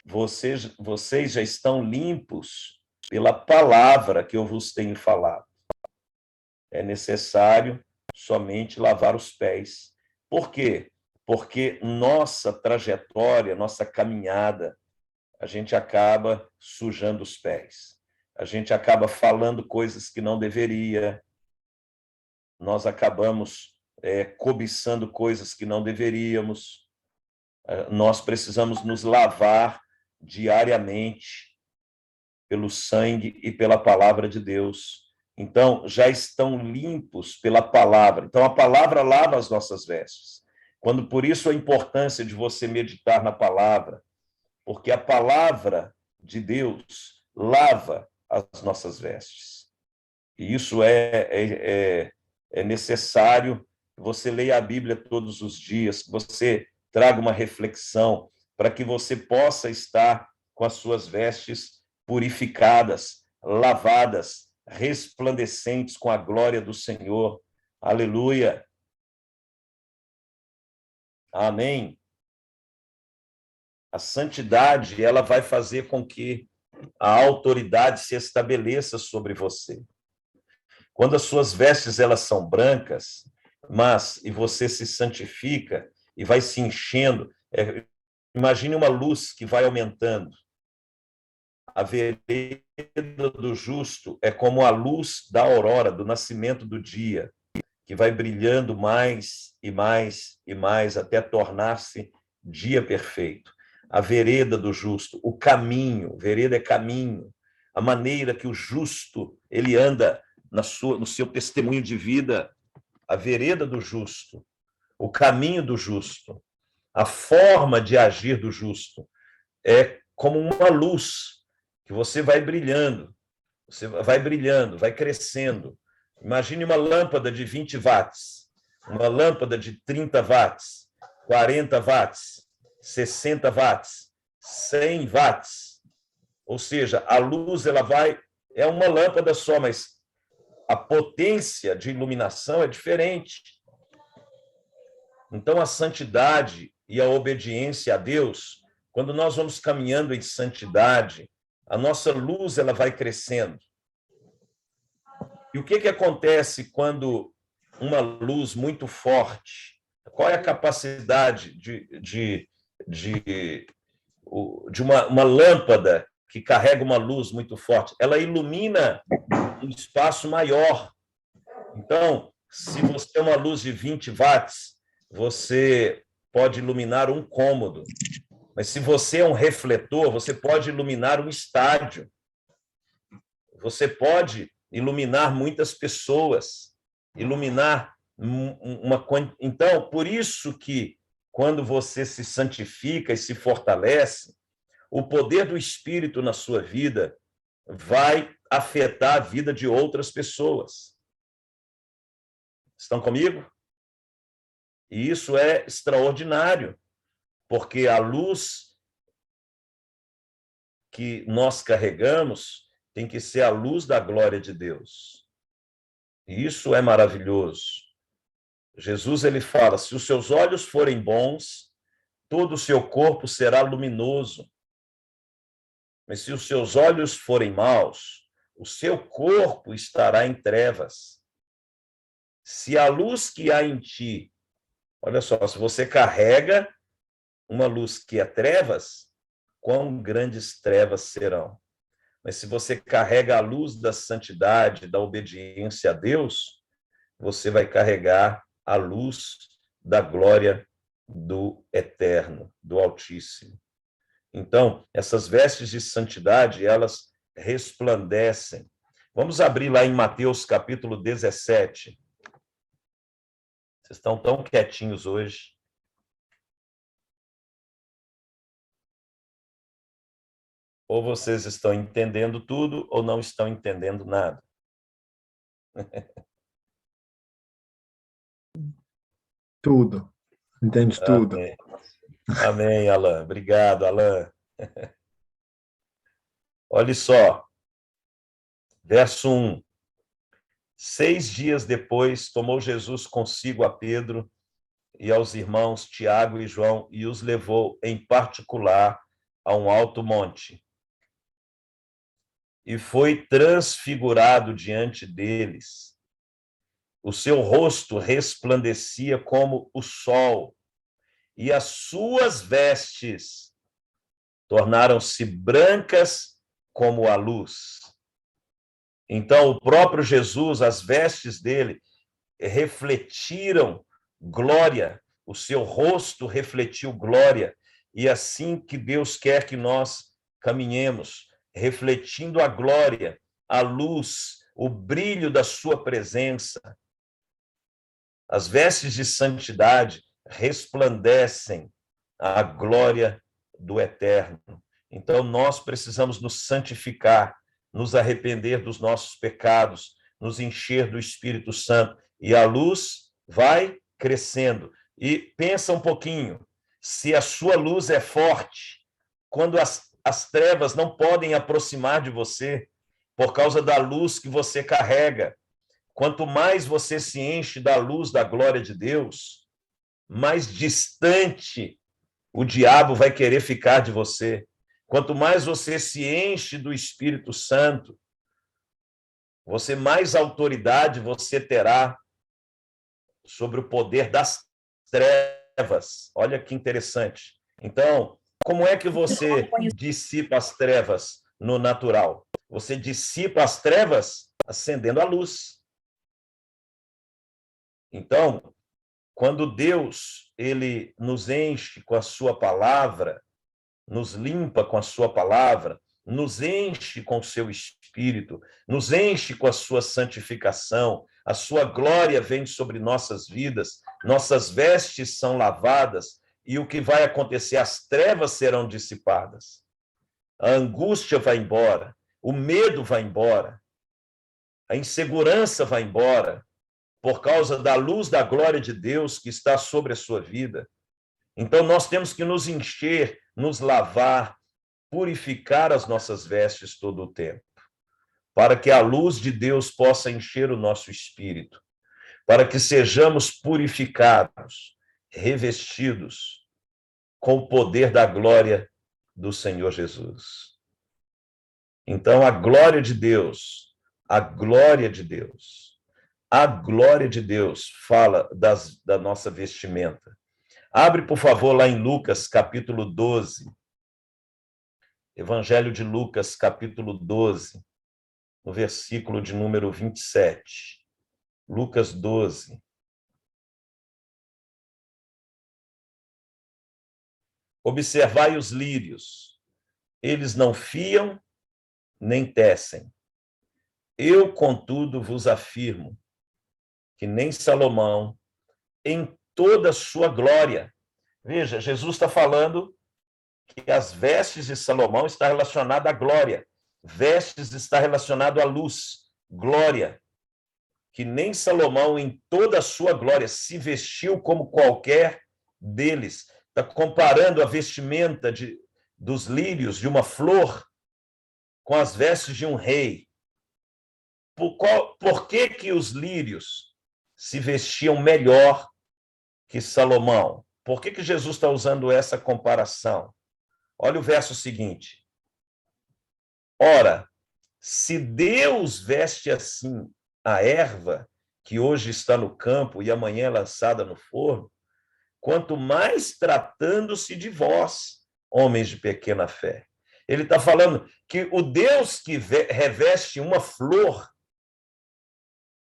vocês já estão limpos pela palavra que eu vos tenho falado. É necessário somente lavar os pés. Por quê? Porque nossa trajetória, nossa caminhada, a gente acaba sujando os pés. A gente acaba falando coisas que não deveria. Nós acabamos cobiçando coisas que não deveríamos. Nós precisamos nos lavar diariamente pelo sangue e pela palavra de Deus. Então, já estão limpos pela palavra. Então, a palavra lava as nossas vestes. Quando, por isso, a importância de você meditar na palavra, porque a palavra de Deus lava as nossas vestes. E isso é necessário que você leia a Bíblia todos os dias, que você traga uma reflexão, para que você possa estar com as suas vestes purificadas, lavadas, resplandecentes com a glória do Senhor. Aleluia. Amém. A santidade, ela vai fazer com que a autoridade se estabeleça sobre você. Quando as suas vestes elas são brancas, e você se santifica e vai se enchendo, imagine uma luz que vai aumentando. A vereda do justo é como a luz da aurora, do nascimento do dia, que vai brilhando mais e mais e mais até tornar-se dia perfeito. A vereda do justo, o caminho, vereda é caminho, a maneira que o justo ele anda no seu testemunho de vida, a vereda do justo, o caminho do justo, a forma de agir do justo é como uma luz que você vai brilhando, vai crescendo. Imagine uma lâmpada de 20 watts, uma lâmpada de 30 watts, 40 watts, 60 watts, 100 watts. Ou seja, a luz é uma lâmpada só, mas a potência de iluminação é diferente. Então, a santidade e a obediência a Deus, quando nós vamos caminhando em santidade, a nossa luz ela vai crescendo. E o que acontece quando uma luz muito forte, qual é a capacidade de uma lâmpada que carrega uma luz muito forte? Ela ilumina um espaço maior. Então, se você tem uma luz de 20 watts, você pode iluminar um cômodo. Mas se você é um refletor, você pode iluminar um estádio. Você pode iluminar muitas pessoas, iluminar uma... Então, por isso que quando você se santifica e se fortalece, o poder do Espírito na sua vida vai afetar a vida de outras pessoas. Estão comigo? E isso é extraordinário, porque a luz que nós carregamos tem que ser a luz da glória de Deus. E isso é maravilhoso. Jesus ele fala: se os seus olhos forem bons, todo o seu corpo será luminoso. Mas se os seus olhos forem maus, o seu corpo estará em trevas. Se a luz que há em ti, olha só, se você carrega uma luz que é trevas, quão grandes trevas serão. Mas se você carrega a luz da santidade, da obediência a Deus, você vai carregar a luz da glória do Eterno, do Altíssimo. Então, essas vestes de santidade, elas resplandecem. Vamos abrir lá em Mateus capítulo 17. Vocês estão tão quietinhos hoje. Ou vocês estão entendendo tudo, ou não estão entendendo nada. Tudo. Entende tudo. Amém. Amém, Alain. Obrigado, Alain. Olha só. Verso 1. 6 dias depois, tomou Jesus consigo a Pedro e aos irmãos Tiago e João e os levou em particular a um alto monte. E foi transfigurado diante deles. O seu rosto resplandecia como o sol, e as suas vestes tornaram-se brancas como a luz. Então, o próprio Jesus, as vestes dele, refletiram glória, o seu rosto refletiu glória, e assim que Deus quer que nós caminhemos, refletindo a glória, a luz o brilho da sua presença. As vestes de santidade resplandecem a glória do Eterno. Então, nós precisamos nos santificar, nos arrepender dos nossos pecados, nos encher do Espírito Santo, e a luz vai crescendo. E pensa um pouquinho, se a sua luz é forte, quando as trevas não podem aproximar de você, por causa da luz que você carrega, quanto mais você se enche da luz da glória de Deus, mais distante o diabo vai querer ficar de você. Quanto mais você se enche do Espírito Santo, mais autoridade você terá sobre o poder das trevas. Olha que interessante. Então, como é que você dissipa as trevas no natural? Você dissipa as trevas acendendo a luz. Então, quando Deus ele nos enche com a sua palavra, nos limpa com a sua palavra, nos enche com o seu espírito, nos enche com a sua santificação, a sua glória vem sobre nossas vidas, nossas vestes são lavadas, e o que vai acontecer? As trevas serão dissipadas, a angústia vai embora, o medo vai embora, a insegurança vai embora, por causa da luz da glória de Deus que está sobre a sua vida. Então, nós temos que nos encher, nos lavar, purificar as nossas vestes todo o tempo, para que a luz de Deus possa encher o nosso espírito, para que sejamos purificados, revestidos com o poder da glória do Senhor Jesus. Então, a glória de Deus, a glória de Deus, a glória de Deus fala da nossa vestimenta. Abre, por favor, lá em Lucas, capítulo 12. Evangelho de Lucas, capítulo 12, no versículo de número 27. Lucas 12. Observai os lírios, eles não fiam nem tecem. Eu, contudo, vos afirmo que nem Salomão, em toda a sua glória. Veja, Jesus está falando que as vestes de Salomão está relacionada à glória. Vestes está relacionado à luz, glória. Que nem Salomão, em toda a sua glória, se vestiu como qualquer deles. Está comparando a vestimenta dos lírios, de uma flor, com as vestes de um rei. Por que os lírios se vestiam melhor que Salomão? Por que Jesus está usando essa comparação? Olha o verso seguinte. Ora, se Deus veste assim a erva, que hoje está no campo e amanhã é lançada no forno, quanto mais tratando-se de vós, homens de pequena fé. Ele está falando que o Deus que reveste uma flor,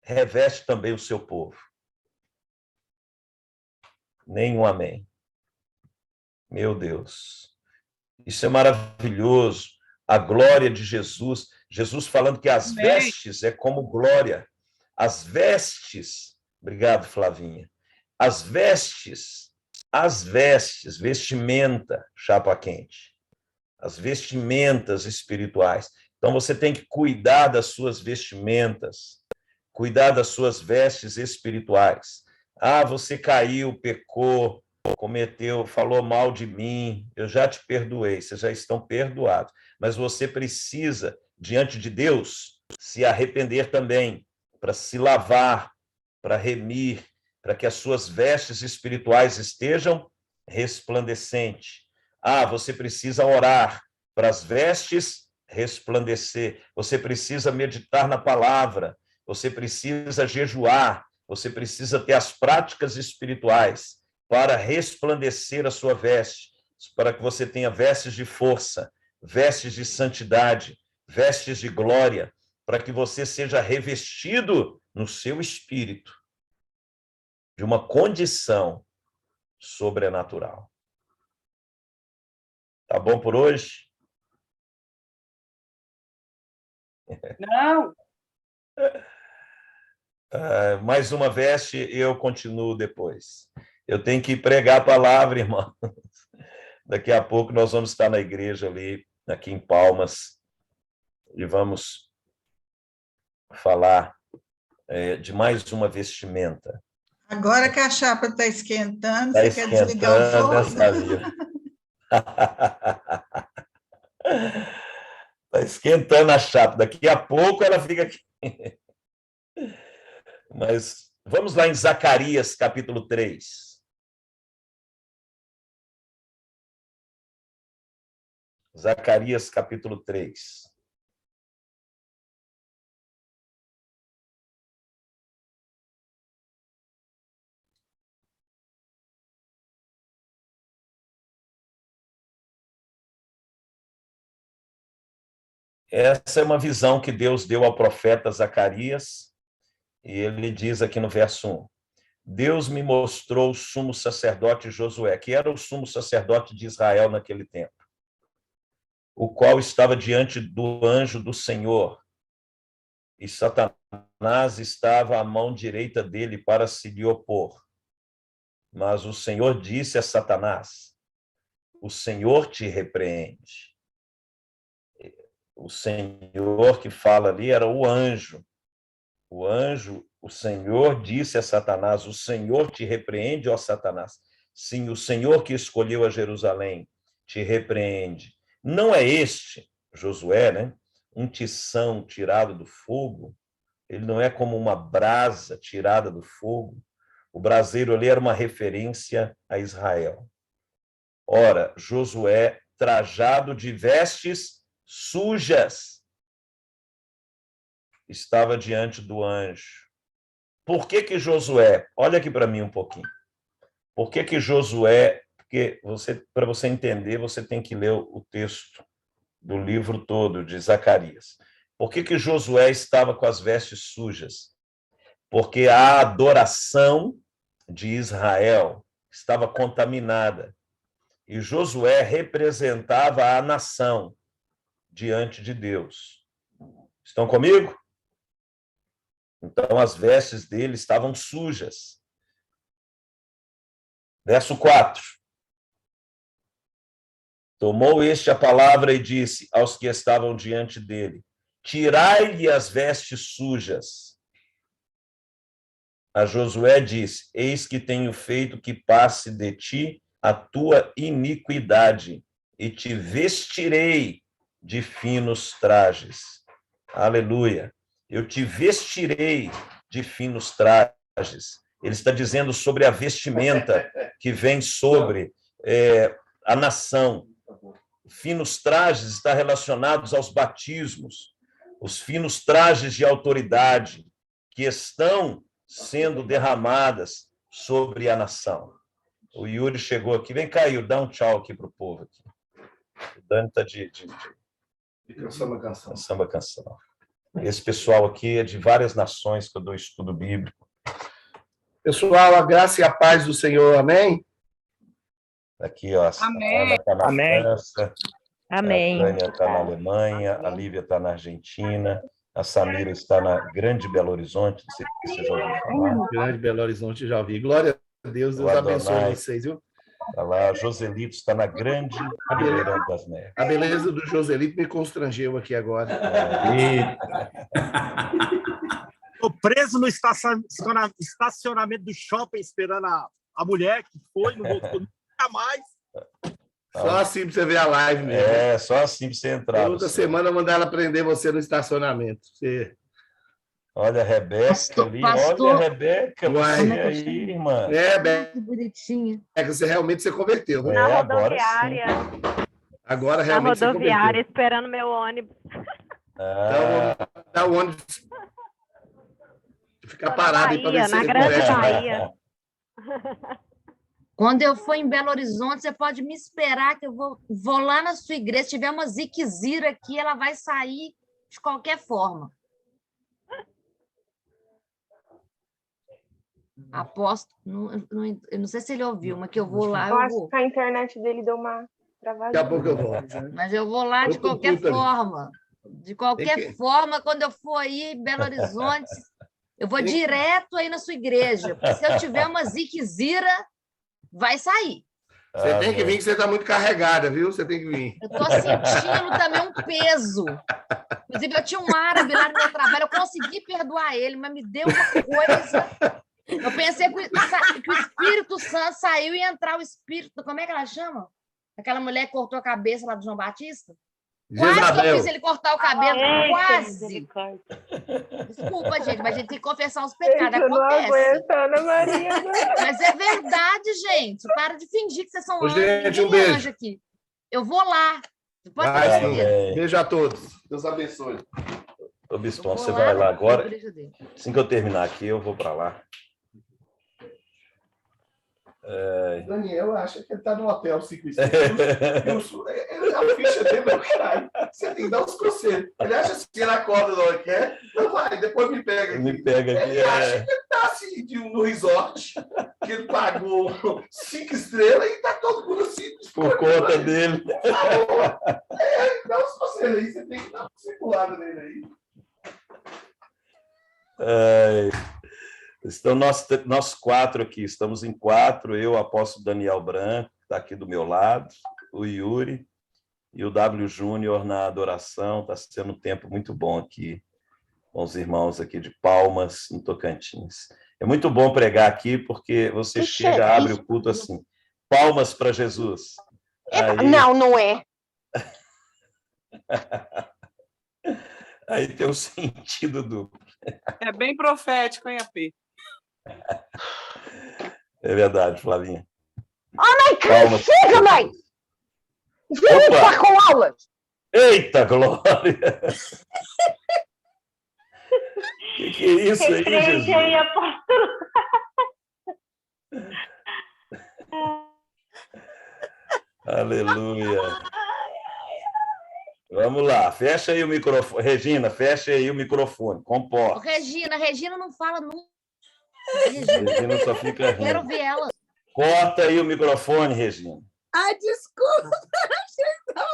reveste também o seu povo. Nenhum amém. Meu Deus. Isso é maravilhoso. A glória de Jesus. Jesus falando que as vestes é como glória. As vestes. Obrigado, Flavinha. As vestes, vestimenta, chapa quente. As vestimentas espirituais. Então, você tem que cuidar das suas vestimentas, cuidar das suas vestes espirituais. Ah, você caiu, pecou, cometeu, falou mal de mim, eu já te perdoei, vocês já estão perdoados. Mas você precisa, diante de Deus, se arrepender também, para se lavar, para remir, para que as suas vestes espirituais estejam resplandecentes. Ah, você precisa orar para as vestes resplandecer. Você precisa meditar na palavra. Você precisa jejuar. Você precisa ter as práticas espirituais para resplandecer a sua veste, para que você tenha vestes de força, vestes de santidade, vestes de glória, para que você seja revestido no seu espírito de uma condição sobrenatural. Tá bom por hoje? Não. Mais uma veste, eu continuo depois. Eu tenho que pregar a palavra, irmão. Daqui a pouco nós vamos estar na igreja ali, aqui em Palmas, e vamos falar de mais uma vestimenta. Agora que a chapa está esquentando, Está você quer desligar o esquentando, eu fogo? sabia. Está esquentando a chapa. Daqui a pouco ela fica aqui. Mas vamos lá em Zacarias, capítulo 3. Zacarias, capítulo 3. Essa é uma visão que Deus deu ao profeta Zacarias, e ele diz aqui no verso 1: Deus me mostrou o sumo sacerdote Josué, que era o sumo sacerdote de Israel naquele tempo, o qual estava diante do anjo do Senhor, e Satanás estava à mão direita dele para se lhe opor. Mas o Senhor disse a Satanás: o Senhor te repreende. O Senhor que fala ali era o anjo. O anjo, o Senhor disse a Satanás: o Senhor te repreende, ó Satanás. Sim, o Senhor que escolheu a Jerusalém te repreende. Não é este, Josué, né? Um tição tirado do fogo. Ele não é como uma brasa tirada do fogo. O braseiro ali era uma referência a Israel. Ora, Josué, trajado de vestes sujas, estava diante do anjo. Por que Josué? Olha aqui para mim um pouquinho. Por que Josué? Porque para você entender, você tem que ler o texto do livro todo de Zacarias. Por que Josué estava com as vestes sujas? Porque a adoração de Israel estava contaminada. E Josué representava a nação diante de Deus. Estão comigo? Então, as vestes dele estavam sujas. Verso 4. Tomou este a palavra e disse aos que estavam diante dele: tirai-lhe as vestes sujas. A Josué disse: eis que tenho feito que passe de ti a tua iniquidade, e te vestirei de finos trajes. Aleluia. Eu te vestirei de finos trajes. Ele está dizendo sobre a vestimenta que vem sobre a nação. Finos trajes está relacionados aos batismos, os finos trajes de autoridade que estão sendo derramadas sobre a nação. O Yuri chegou aqui. Vem cá, Yuri, dá um tchau aqui para o povo. Aqui. O Dani está de samba canção. Esse pessoal aqui é de várias nações que eu dou estudo bíblico. Pessoal, a graça e a paz do Senhor, amém? Aqui, ó, a Ana está na França, Amém. a Tânia está na Alemanha, a Lívia está na Argentina, a Samira está na Grande Belo Horizonte, não sei se você já ouviu falar. Grande Belo Horizonte, já vi. Glória a Deus, Deus abençoe vocês, viu? Está lá, a Joselito está na Grande Ribeirão das Neves. A beleza do Joselito me constrangeu aqui agora. Estou preso no estacionamento do shopping esperando a mulher que foi, não voltou nunca mais. Só assim para você ver a live mesmo. Só assim para você entrar. Toda semana eu mandar ela prender você no estacionamento. Você... Olha a Rebeca ali. Olha a Rebeca, você aí, irmã. Beca. Bonitinha. Você realmente converteu. Né? Na rodoviária. Agora realmente na rodoviária, esperando meu ônibus. Então, dá o ônibus. Ficar parado aí para ver se na Grande Bahia. Quando eu for em Belo Horizonte, você pode me esperar, que eu vou lá na sua igreja. Se tiver uma ziquezira aqui, ela vai sair de qualquer forma. Aposto, eu não sei se ele ouviu, mas que eu vou lá. Eu acho que a internet dele deu uma travadinha. Daqui a pouco eu vou. Mas eu vou lá de qualquer forma. De qualquer forma, quando eu for aí em Belo Horizonte, eu vou direto aí na sua igreja. Porque se eu tiver uma ziquezira, vai sair. Você tem que vir, que você está muito carregada, viu? Você tem que vir. Eu estou sentindo também um peso. Inclusive, eu tinha um árabe lá no meu trabalho, eu consegui perdoar ele, mas me deu uma coisa. Eu pensei que o Espírito Santo saiu e entrar o Espírito... Como é que ela chama? Aquela mulher que cortou a cabeça lá do João Batista? Quase que eu fiz ele cortar o cabelo, quase. Desculpa, gente, mas a gente tem que confessar os pecados. Eu não Acontece. aguento, Ana Maria. Mas é verdade, gente. Para de fingir que vocês são anjos. Gente, um Ninguém é beijo. anjo aqui. Eu vou lá. Pode Vai, ter sim. certeza. Beijo a todos. Deus abençoe. Ô, Bispão, Eu vou você vai lá na agora. igreja dele. Assim que eu terminar aqui, eu vou para lá. Daniel acha que ele está no hotel 5 estrelas. A ficha dele não cai. Você tem que dar uns conselhos. Ele acha assim, ele acorda na hora que quer. Não vai, depois me pega aqui. Me pega aqui. Ele acha que ele está assim, no resort, que ele pagou 5 estrelas e está todo mundo assim. Por conta dele. Dá uns conselhos aí, você tem que dar uma circulada nele aí. Estão nós 4 aqui, estamos em 4, eu, o apóstolo Daniel Branco, que está aqui do meu lado, o Yuri e o W. Júnior na adoração. Está sendo um tempo muito bom aqui com os irmãos aqui de Palmas, no Tocantins. É muito bom pregar aqui, porque você chega, abre o culto assim, palmas para Jesus. Aí... Não é. Aí tem um sentido duplo. É bem profético, hein, AP? É verdade, Flavinha. Mãe, chega, mãe! Vem estar com aulas! Eita, Glória! Que é isso aí, Jesus? Aleluia. Vamos lá, fecha aí o microfone. Regina, fecha aí o microfone. Comporta. Regina não fala nunca. Regina só fica rindo. Quero ver ela. Corta aí o microfone, Regina. Ai, desculpa, achei que estava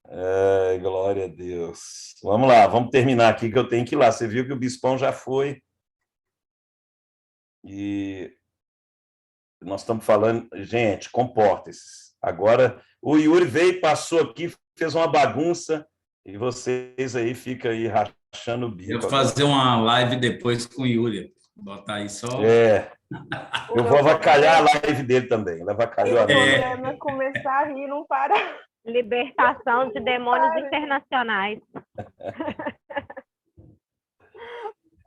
Ai, glória a Deus. Vamos lá, vamos terminar aqui, que eu tenho que ir lá. Você viu que o Bispão já foi. E nós estamos falando... Gente, comportem-se. Agora, o Yuri veio, passou aqui, fez uma bagunça, e vocês aí ficam aí rachando o bico. Eu vou fazer uma live depois com o Yuri. Botar aí só... Eu vou avacalhar a live dele também. Ele avacalhou a minha. O problema é começar a rir, não para. Libertação de demônios internacionais.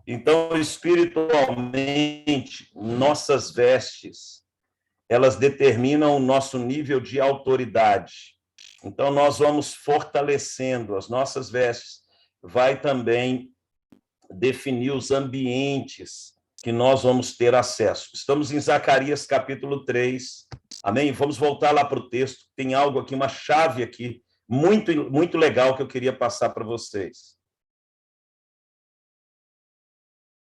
Então, espiritualmente, nossas vestes, elas determinam o nosso nível de autoridade. Então, nós vamos fortalecendo as nossas vestes, vai também definir os ambientes que nós vamos ter acesso. Estamos em Zacarias, capítulo 3. Amém? Vamos voltar lá para o texto. Tem algo aqui, uma chave aqui, muito, muito legal que eu queria passar para vocês.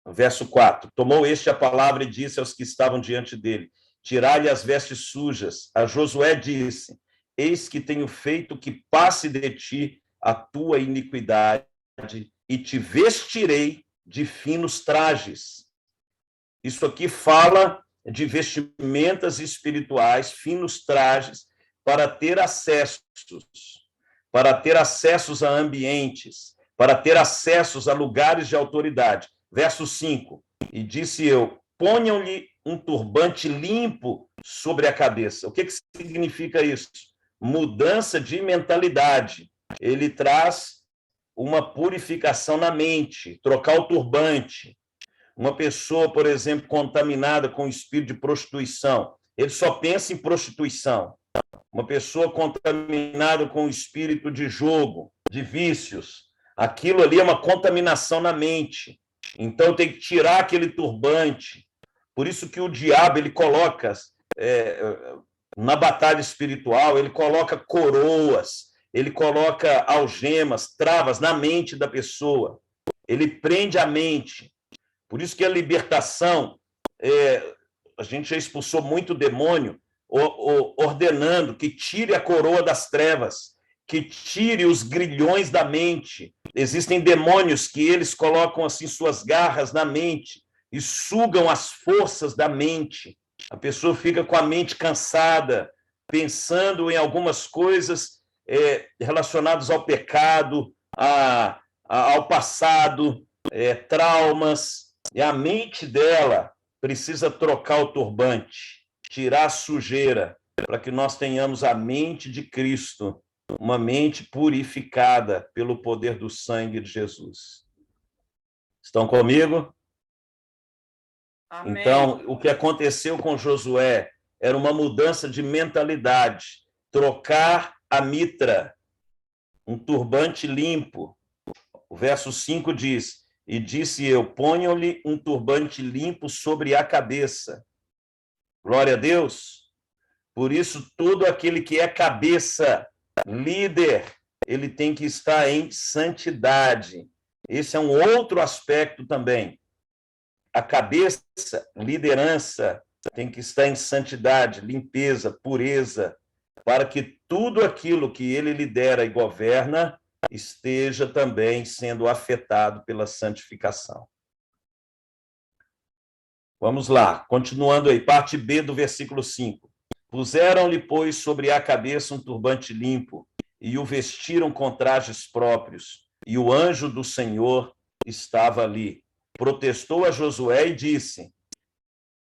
Verso 4. Tomou este a palavra e disse aos que estavam diante dele: tirai-lhe as vestes sujas. A Josué disse: eis que tenho feito que passe de ti a tua iniquidade e te vestirei de finos trajes. Isso aqui fala de vestimentas espirituais, finos trajes, para ter acessos a ambientes, para ter acessos a lugares de autoridade. Verso 5. E disse eu: ponham-lhe um turbante limpo sobre a cabeça. O que significa isso? Mudança de mentalidade. Ele traz uma purificação na mente, trocar o turbante. Uma pessoa, por exemplo, contaminada com o espírito de prostituição, ele só pensa em prostituição. Uma pessoa contaminada com o espírito de jogo, de vícios, aquilo ali é uma contaminação na mente. Então, tem que tirar aquele turbante. Por isso que o diabo, ele coloca, na batalha espiritual, ele coloca coroas, ele coloca algemas, travas na mente da pessoa. Ele prende a mente. Por isso que a libertação, a gente já expulsou muito demônio. ordenando que tire a coroa das trevas, que tire os grilhões da mente. Existem demônios que eles colocam assim suas garras na mente e sugam as forças da mente. A pessoa fica com a mente cansada, pensando em algumas coisas relacionadas ao pecado, ao passado, traumas, e a mente dela precisa trocar o turbante, tirar a sujeira, para que nós tenhamos a mente de Cristo, uma mente purificada pelo poder do sangue de Jesus. Estão comigo? Amém. Então, o que aconteceu com Josué era uma mudança de mentalidade, trocar a mitra, um turbante limpo. O verso 5 diz: e disse eu, ponham-lhe um turbante limpo sobre a cabeça. Glória a Deus. Por isso, todo aquele que é cabeça, líder, ele tem que estar em santidade. Esse é um outro aspecto também. A cabeça, liderança, tem que estar em santidade, limpeza, pureza, para que tudo aquilo que ele lidera e governa esteja também sendo afetado pela santificação. Vamos lá, continuando aí, parte B do versículo 5. Puseram-lhe, pois, sobre a cabeça um turbante limpo, e o vestiram com trajes próprios, e o anjo do Senhor estava ali. Protestou a Josué e disse: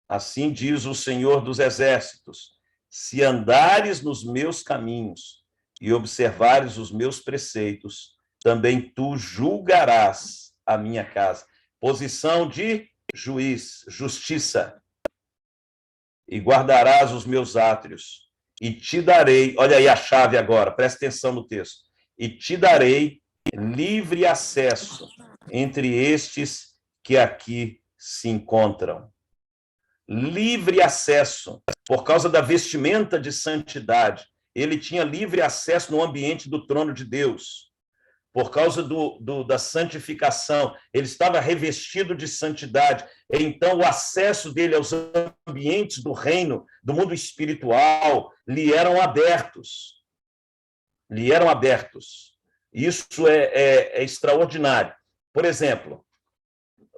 assim diz o Senhor dos Exércitos, se andares nos meus caminhos e observares os meus preceitos, também tu julgarás a minha casa. Posição de juiz, justiça. E guardarás os meus átrios, e te darei, olha aí a chave agora, presta atenção no texto, e te darei livre acesso entre estes que aqui se encontram. Livre acesso, por causa da vestimenta de santidade. Ele tinha livre acesso no ambiente do trono de Deus. Por causa da santificação, ele estava revestido de santidade. Então, o acesso dele aos ambientes do reino, do mundo espiritual, lhe eram abertos. Lhe eram abertos. Isso é extraordinário. Por exemplo,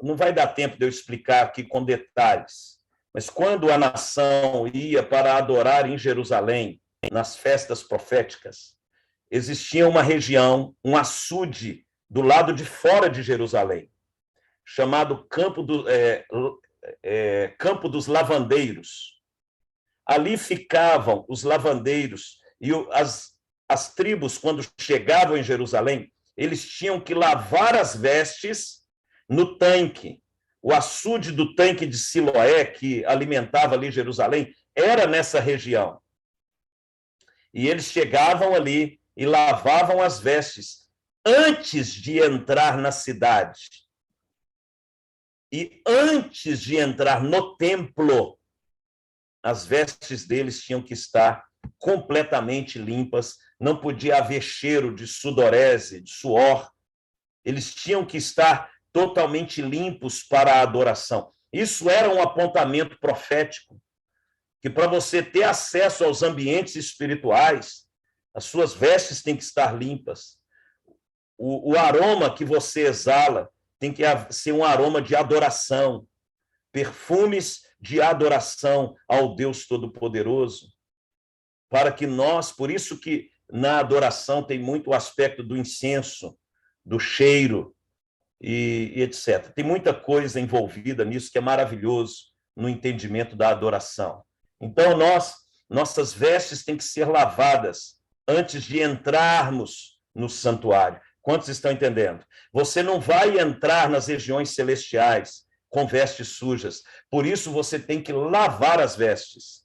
não vai dar tempo de eu explicar aqui com detalhes, mas quando a nação ia para adorar em Jerusalém, nas festas proféticas, existia uma região, um açude, do lado de fora de Jerusalém, chamado Campo dos Lavandeiros. Ali ficavam os lavandeiros, e as tribos, quando chegavam em Jerusalém, eles tinham que lavar as vestes no tanque. O açude do tanque de Siloé, que alimentava ali Jerusalém, era nessa região. E eles chegavam ali e lavavam as vestes antes de entrar na cidade. E antes de entrar no templo, as vestes deles tinham que estar completamente limpas, não podia haver cheiro de sudorese, de suor. Eles tinham que estar totalmente limpos para a adoração. Isso era um apontamento profético, que para você ter acesso aos ambientes espirituais, as suas vestes têm que estar limpas. O aroma que você exala tem que ser um aroma de adoração, perfumes de adoração ao Deus Todo-Poderoso, para que nós, por isso que na adoração tem muito o aspecto do incenso, do cheiro, e etc. Tem muita coisa envolvida nisso que é maravilhoso no entendimento da adoração. Então, nossas vestes têm que ser lavadas antes de entrarmos no santuário. Quantos estão entendendo? Você não vai entrar nas regiões celestiais com vestes sujas. Por isso, você tem que lavar as vestes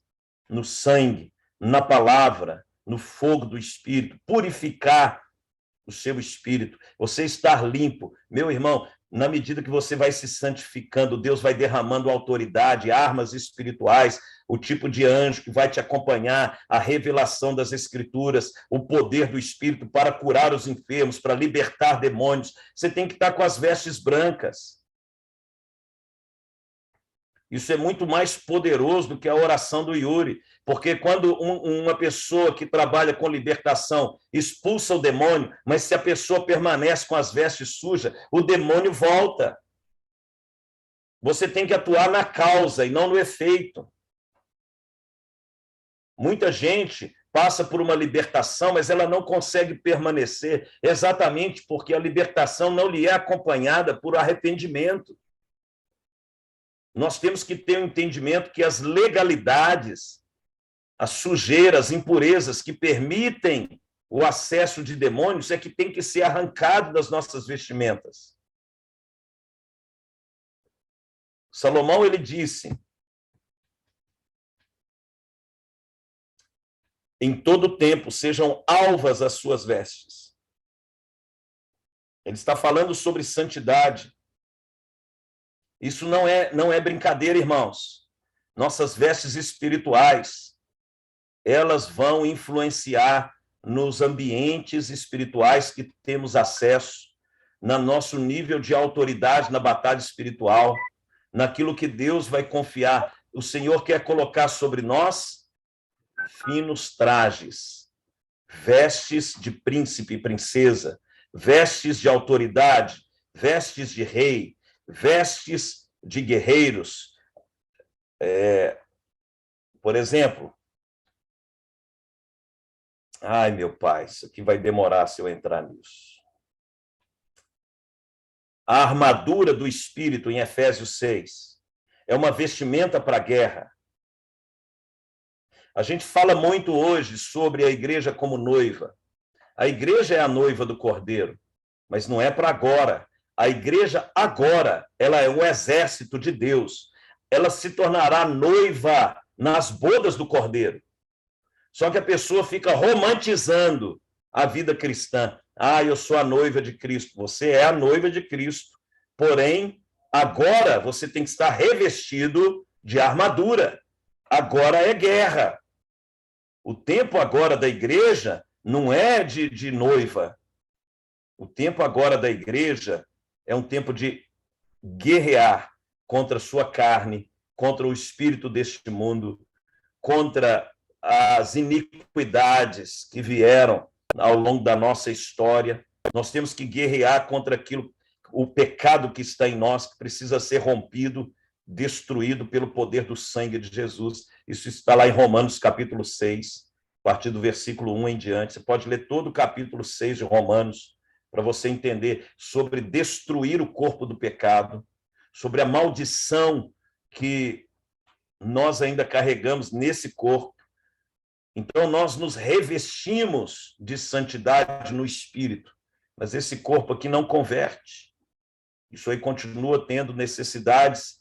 no sangue, na palavra, no fogo do Espírito, purificar o seu espírito, você estar limpo. Meu irmão, na medida que você vai se santificando, Deus vai derramando autoridade, armas espirituais, o tipo de anjo que vai te acompanhar, a revelação das Escrituras, o poder do Espírito para curar os enfermos, para libertar demônios. Você tem que estar com as vestes brancas. Isso é muito mais poderoso do que a oração do Yuri, porque quando uma pessoa que trabalha com libertação expulsa o demônio, mas se a pessoa permanece com as vestes sujas, o demônio volta. Você tem que atuar na causa e não no efeito. Muita gente passa por uma libertação, mas ela não consegue permanecer exatamente porque a libertação não lhe é acompanhada por arrependimento. Nós temos que ter um entendimento que as legalidades, as sujeiras, as impurezas que permitem o acesso de demônios é que tem que ser arrancado das nossas vestimentas. Salomão, ele disse: em todo tempo sejam alvas as suas vestes. Ele está falando sobre santidade. Isso não é brincadeira, irmãos. Nossas vestes espirituais, elas vão influenciar nos ambientes espirituais que temos acesso, no nosso nível de autoridade na batalha espiritual, naquilo que Deus vai confiar. O Senhor quer colocar sobre nós finos trajes, vestes de príncipe e princesa, vestes de autoridade, vestes de rei, vestes de guerreiros. Por exemplo, ai, meu pai, isso aqui vai demorar se eu entrar nisso. A armadura do Espírito, em Efésios 6, é uma vestimenta para a guerra. A gente fala muito hoje sobre a igreja como noiva. A igreja é a noiva do Cordeiro, mas não é para agora. A igreja agora, ela é um exército de Deus. Ela se tornará noiva nas bodas do Cordeiro. Só que a pessoa fica romantizando a vida cristã. Ah, eu sou a noiva de Cristo. Você é a noiva de Cristo. Porém, agora você tem que estar revestido de armadura. Agora é guerra. O tempo agora da igreja não é de noiva. O tempo agora da igreja é um tempo de guerrear contra a sua carne, contra o espírito deste mundo, contra as iniquidades que vieram ao longo da nossa história. Nós temos que guerrear contra aquilo, o pecado que está em nós, que precisa ser rompido, destruído pelo poder do sangue de Jesus. Isso está lá em Romanos, capítulo 6, a partir do versículo 1 em diante. Você pode ler todo o capítulo 6 de Romanos, para você entender sobre destruir o corpo do pecado, sobre a maldição que nós ainda carregamos nesse corpo. Então, nós nos revestimos de santidade no espírito, mas esse corpo aqui não converte. Isso aí continua tendo necessidades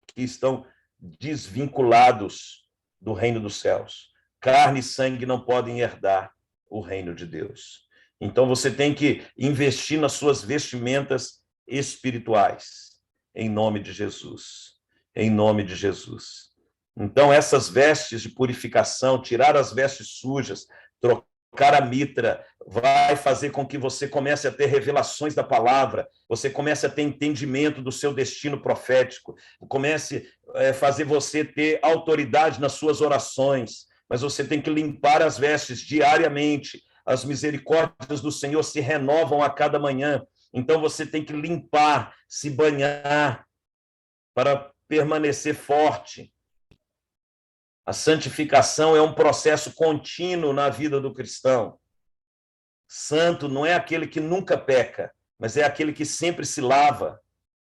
que estão desvinculados do reino dos céus. Carne e sangue não podem herdar o reino de Deus. Então, você tem que investir nas suas vestimentas espirituais, em nome de Jesus. Em nome de Jesus. Então, essas vestes de purificação, tirar as vestes sujas, trocar a mitra, vai fazer com que você comece a ter revelações da palavra, você comece a ter entendimento do seu destino profético, comece a fazer você ter autoridade nas suas orações, mas você tem que limpar as vestes diariamente. As misericórdias do Senhor se renovam a cada manhã. Então, você tem que limpar, se banhar, para permanecer forte. A santificação é um processo contínuo na vida do cristão. Santo não é aquele que nunca peca, mas é aquele que sempre se lava,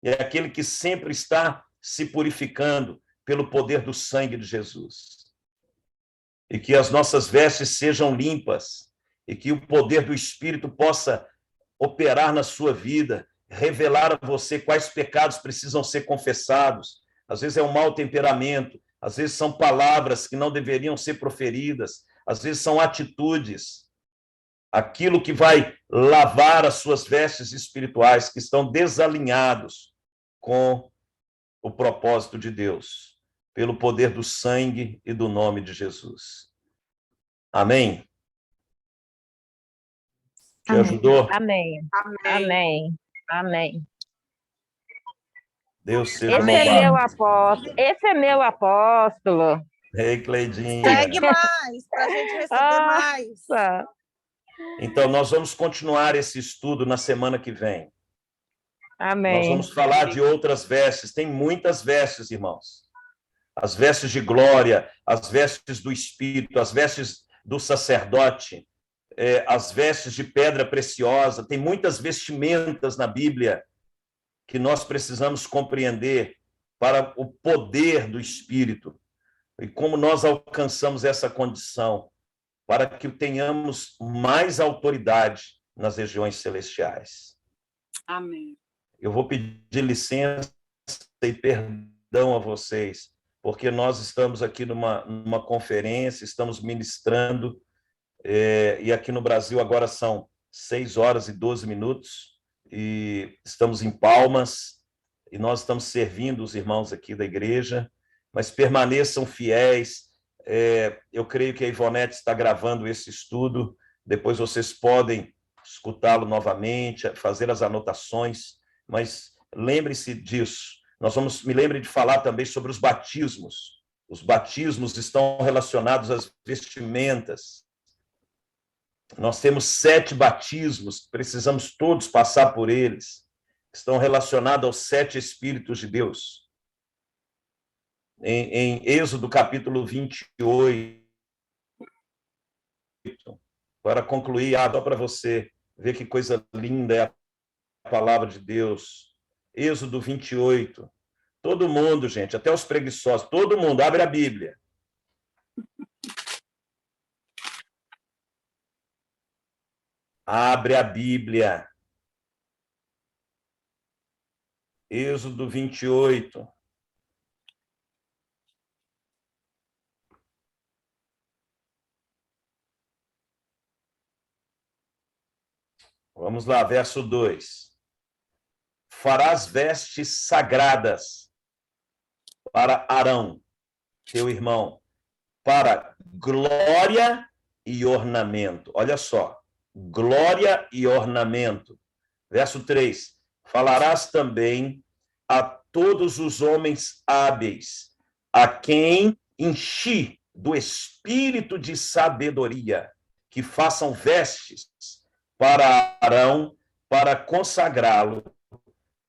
é aquele que sempre está se purificando pelo poder do sangue de Jesus. E que as nossas vestes sejam limpas, e que o poder do Espírito possa operar na sua vida, revelar a você quais pecados precisam ser confessados. Às vezes é um mau temperamento, às vezes são palavras que não deveriam ser proferidas, às vezes são atitudes. Aquilo que vai lavar as suas vestes espirituais, que estão desalinhados com o propósito de Deus, pelo poder do sangue e do nome de Jesus. Amém? Te ajudou? Amém. Amém. Amém. Deus seja Esse é louvado. meu apóstolo. Esse é meu apóstolo. Ei, Cleidinha. Segue mais, para a gente receber mais. Nossa. Então, nós vamos continuar esse estudo na semana que vem. Nós Amém. vamos falar de outras vestes. Tem muitas vestes, irmãos. As vestes de glória, as vestes do Espírito, as vestes do sacerdote, as vestes de pedra preciosa. Tem muitas vestimentas na Bíblia que nós precisamos compreender para o poder do Espírito e como nós alcançamos essa condição para que tenhamos mais autoridade nas regiões celestiais. Amém. Eu vou pedir licença e perdão a vocês, porque nós estamos aqui numa conferência, estamos ministrando, e aqui no Brasil agora são 6h12, e estamos em Palmas, e nós estamos servindo os irmãos aqui da igreja, mas permaneçam fiéis. Eu creio que a Ivonete está gravando esse estudo, depois vocês podem escutá-lo novamente, fazer as anotações, mas lembre-se disso. Me lembre de falar também sobre os batismos. Os batismos estão relacionados às vestimentas. Nós temos 7 batismos, precisamos todos passar por eles, estão relacionados aos 7 Espíritos de Deus. Em Êxodo capítulo 28, para concluir, só para você ver que coisa linda é a palavra de Deus. Êxodo 28. Todo mundo, gente, até os preguiçosos, todo mundo, abre a Bíblia. Abre a Bíblia. Êxodo 28. Vamos lá, verso 2. Farás vestes sagradas para Arão, teu irmão, para glória e ornamento. Olha só, glória e ornamento. Verso 3. Falarás também a todos os homens hábeis, a quem enchi do espírito de sabedoria, que façam vestes para Arão, para consagrá-lo,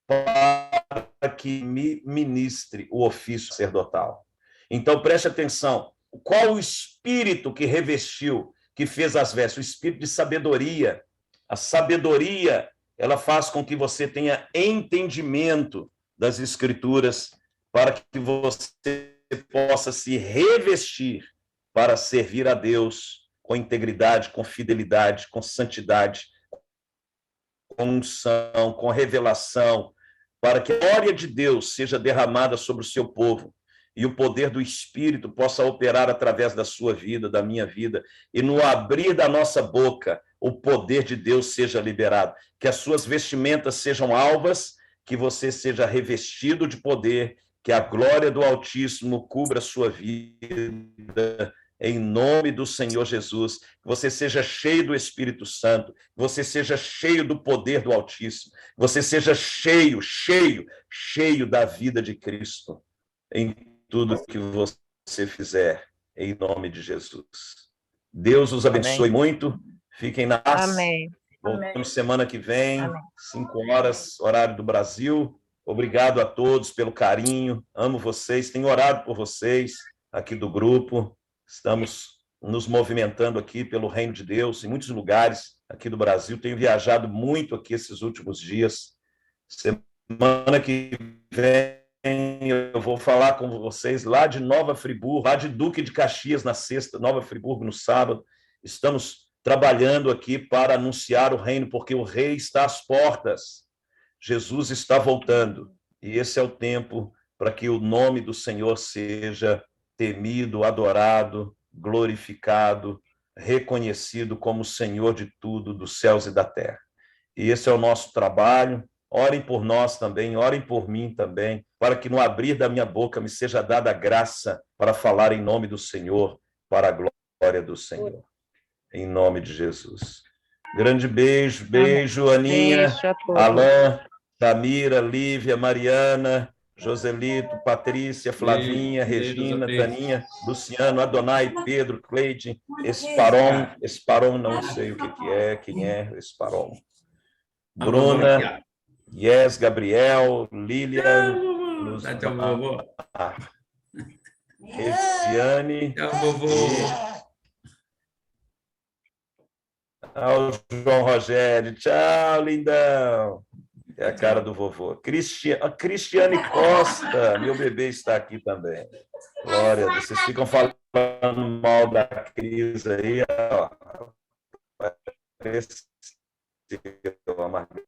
para que me ministre o ofício sacerdotal. Então, preste atenção. Qual o espírito que revestiu, que fez as vestes? O espírito de sabedoria. A sabedoria, ela faz com que você tenha entendimento das Escrituras, para que você possa se revestir para servir a Deus com integridade, com fidelidade, com santidade, com unção, com revelação, para que a glória de Deus seja derramada sobre o seu povo e o poder do Espírito possa operar através da sua vida, da minha vida, e no abrir da nossa boca o poder de Deus seja liberado, que as suas vestimentas sejam alvas, que você seja revestido de poder, que a glória do Altíssimo cubra a sua vida, em nome do Senhor Jesus, que você seja cheio do Espírito Santo, que você seja cheio do poder do Altíssimo, que você seja cheio da vida de Cristo, em tudo que você fizer, em nome de Jesus. Deus os abençoe muito, fiquem na paz. Amém. Voltamos semana que vem, 5h, horário do Brasil. Obrigado a todos pelo carinho, amo vocês, tenho orado por vocês aqui do grupo. Estamos nos movimentando aqui pelo Reino de Deus, em muitos lugares aqui do Brasil. Tenho viajado muito aqui esses últimos dias. Semana que vem eu vou falar com vocês lá de Nova Friburgo, lá de Duque de Caxias na sexta, Nova Friburgo no sábado. Estamos trabalhando aqui para anunciar o reino, porque o rei está às portas. Jesus está voltando. E esse é o tempo para que o nome do Senhor seja temido, adorado, glorificado, reconhecido como Senhor de tudo, dos céus e da terra. E esse é o nosso trabalho. Orem por nós também, orem por mim também, para que no abrir da minha boca me seja dada a graça para falar em nome do Senhor, para a glória do Senhor. Em nome de Jesus. Grande beijo, Aninha, Beijo a todos. Alain, Tamira, Lívia, Mariana, Joselito, Patrícia, Flavinha, Beijo, Regina, beijo. Taninha, Luciano, Adonai, Pedro, Cleide, Esparon, não sei o que é, quem é Esparon. Bruna, Yes, Gabriel, Lilian, Tchau, vovô. Resiane. Tchau, vovô. O João Rogério. Tchau, lindão. É a cara do vovô. Cristiane Costa, meu bebê está aqui também. Glória, vocês ficam falando mal da Cris aí, ó. Apareceu a Margarida.